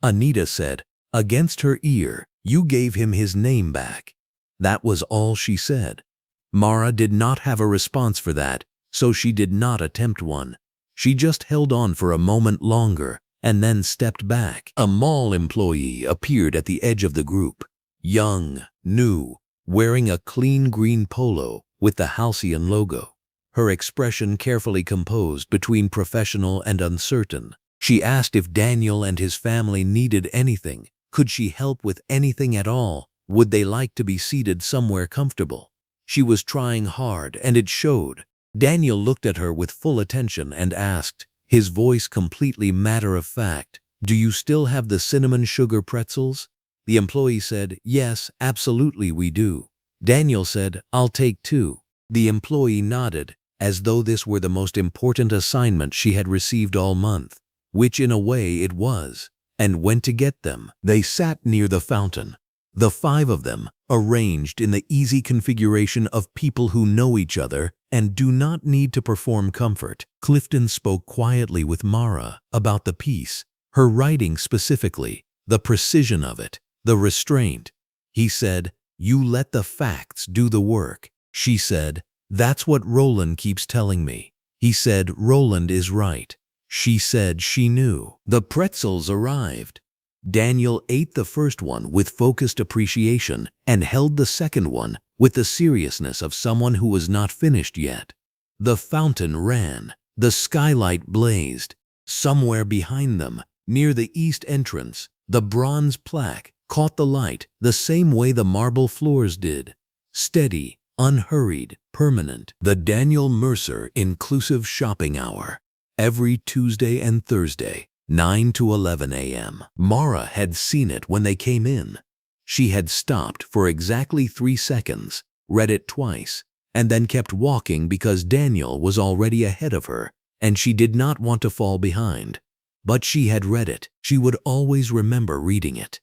Anita said, against her ear, "You gave him his name back." That was all she said. Mara did not have a response for that, so she did not attempt one. She just held on for a moment longer and then stepped back. A mall employee appeared at the edge of the group. Young, new, wearing a clean green polo with the Halcyon logo. Her expression carefully composed between professional and uncertain. She asked if Daniel and his family needed anything. Could she help with anything at all? Would they like to be seated somewhere comfortable? She was trying hard, and it showed. Daniel looked at her with full attention and asked, his voice completely matter-of-fact, "Do you still have the cinnamon sugar pretzels?" The employee said, "Yes, absolutely we do." Daniel said, "I'll take 2. The employee nodded, as though this were the most important assignment she had received all month, which in a way it was, and went to get them. They sat near the fountain, the 5 of them, arranged in the easy configuration of people who know each other and do not need to perform comfort. Clifton spoke quietly with Mara about the piece, her writing specifically, the precision of it, the restraint. He said, "You let the facts do the work." She said, "That's what Roland keeps telling me." He said, "Roland is right." She said she knew. The pretzels arrived. Daniel ate the first one with focused appreciation and held the second one with the seriousness of someone who was not finished yet. The fountain ran. The skylight blazed. Somewhere behind them, near the east entrance, the bronze plaque caught the light the same way the marble floors did. Steady, unhurried, permanent. The Daniel Mercer Inclusive Shopping Hour. Every Tuesday and Thursday, 9 to 11 a.m. Mara had seen it when they came in. She had stopped for exactly 3 seconds, read it twice, and then kept walking because Daniel was already ahead of her, and she did not want to fall behind. But she had read it. She would always remember reading it.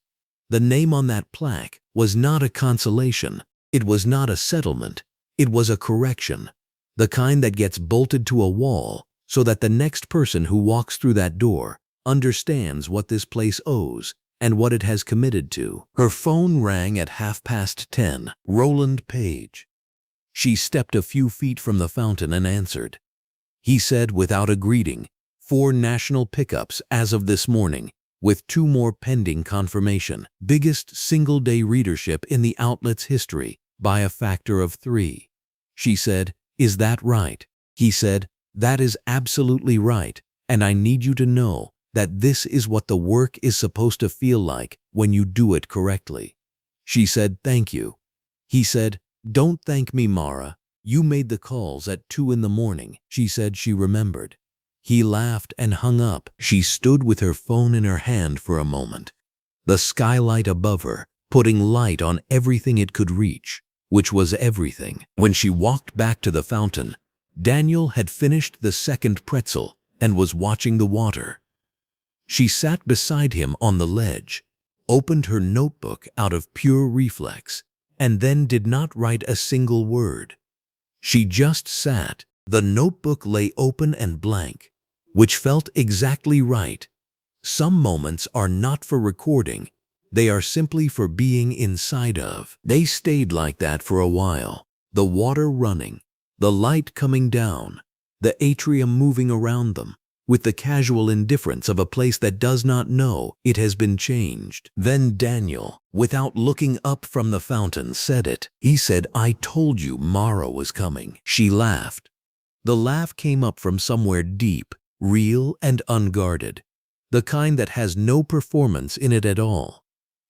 The name on that plaque was not a consolation. It was not a settlement. It was a correction, the kind that gets bolted to a wall so that the next person who walks through that door understands what this place owes and what it has committed to. Her phone rang at 10:30. Roland Page. She stepped a few feet from the fountain and answered. He said without a greeting, 4 national pickups as of this morning, with 2 more pending confirmation. Biggest single-day readership in the outlet's history by a factor of 3. She said, "Is that right?" He said, "That is absolutely right, and I need you to know that this is what the work is supposed to feel like when you do it correctly." She said, "Thank you." He said, "Don't thank me, Mara. You made the calls at 2 in the morning." She said she remembered. He laughed and hung up. She stood with her phone in her hand for a moment, the skylight above her, putting light on everything it could reach, which was everything. When she walked back to the fountain, Daniel had finished the second pretzel and was watching the water. She sat beside him on the ledge, opened her notebook out of pure reflex, and then did not write a single word. She just sat. The notebook lay open and blank, which felt exactly right. Some moments are not for recording. They are simply for being inside of. They stayed like that for a while, the water running, the light coming down, the atrium moving around them, with the casual indifference of a place that does not know it has been changed. Then Daniel, without looking up from the fountain, said it. He said, "I told you Mara was coming." She laughed. The laugh came up from somewhere deep, real and unguarded, the kind that has no performance in it at all.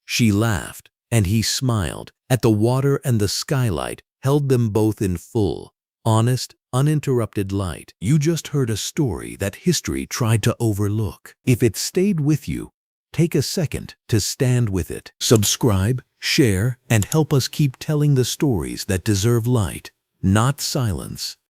She laughed, and he smiled. At the water and the skylight held them both in full, honest, uninterrupted light. You just heard a story that history tried to overlook. If it stayed with you, Take a second to stand with it. Subscribe, share, and help us keep telling the stories that deserve light, not silence.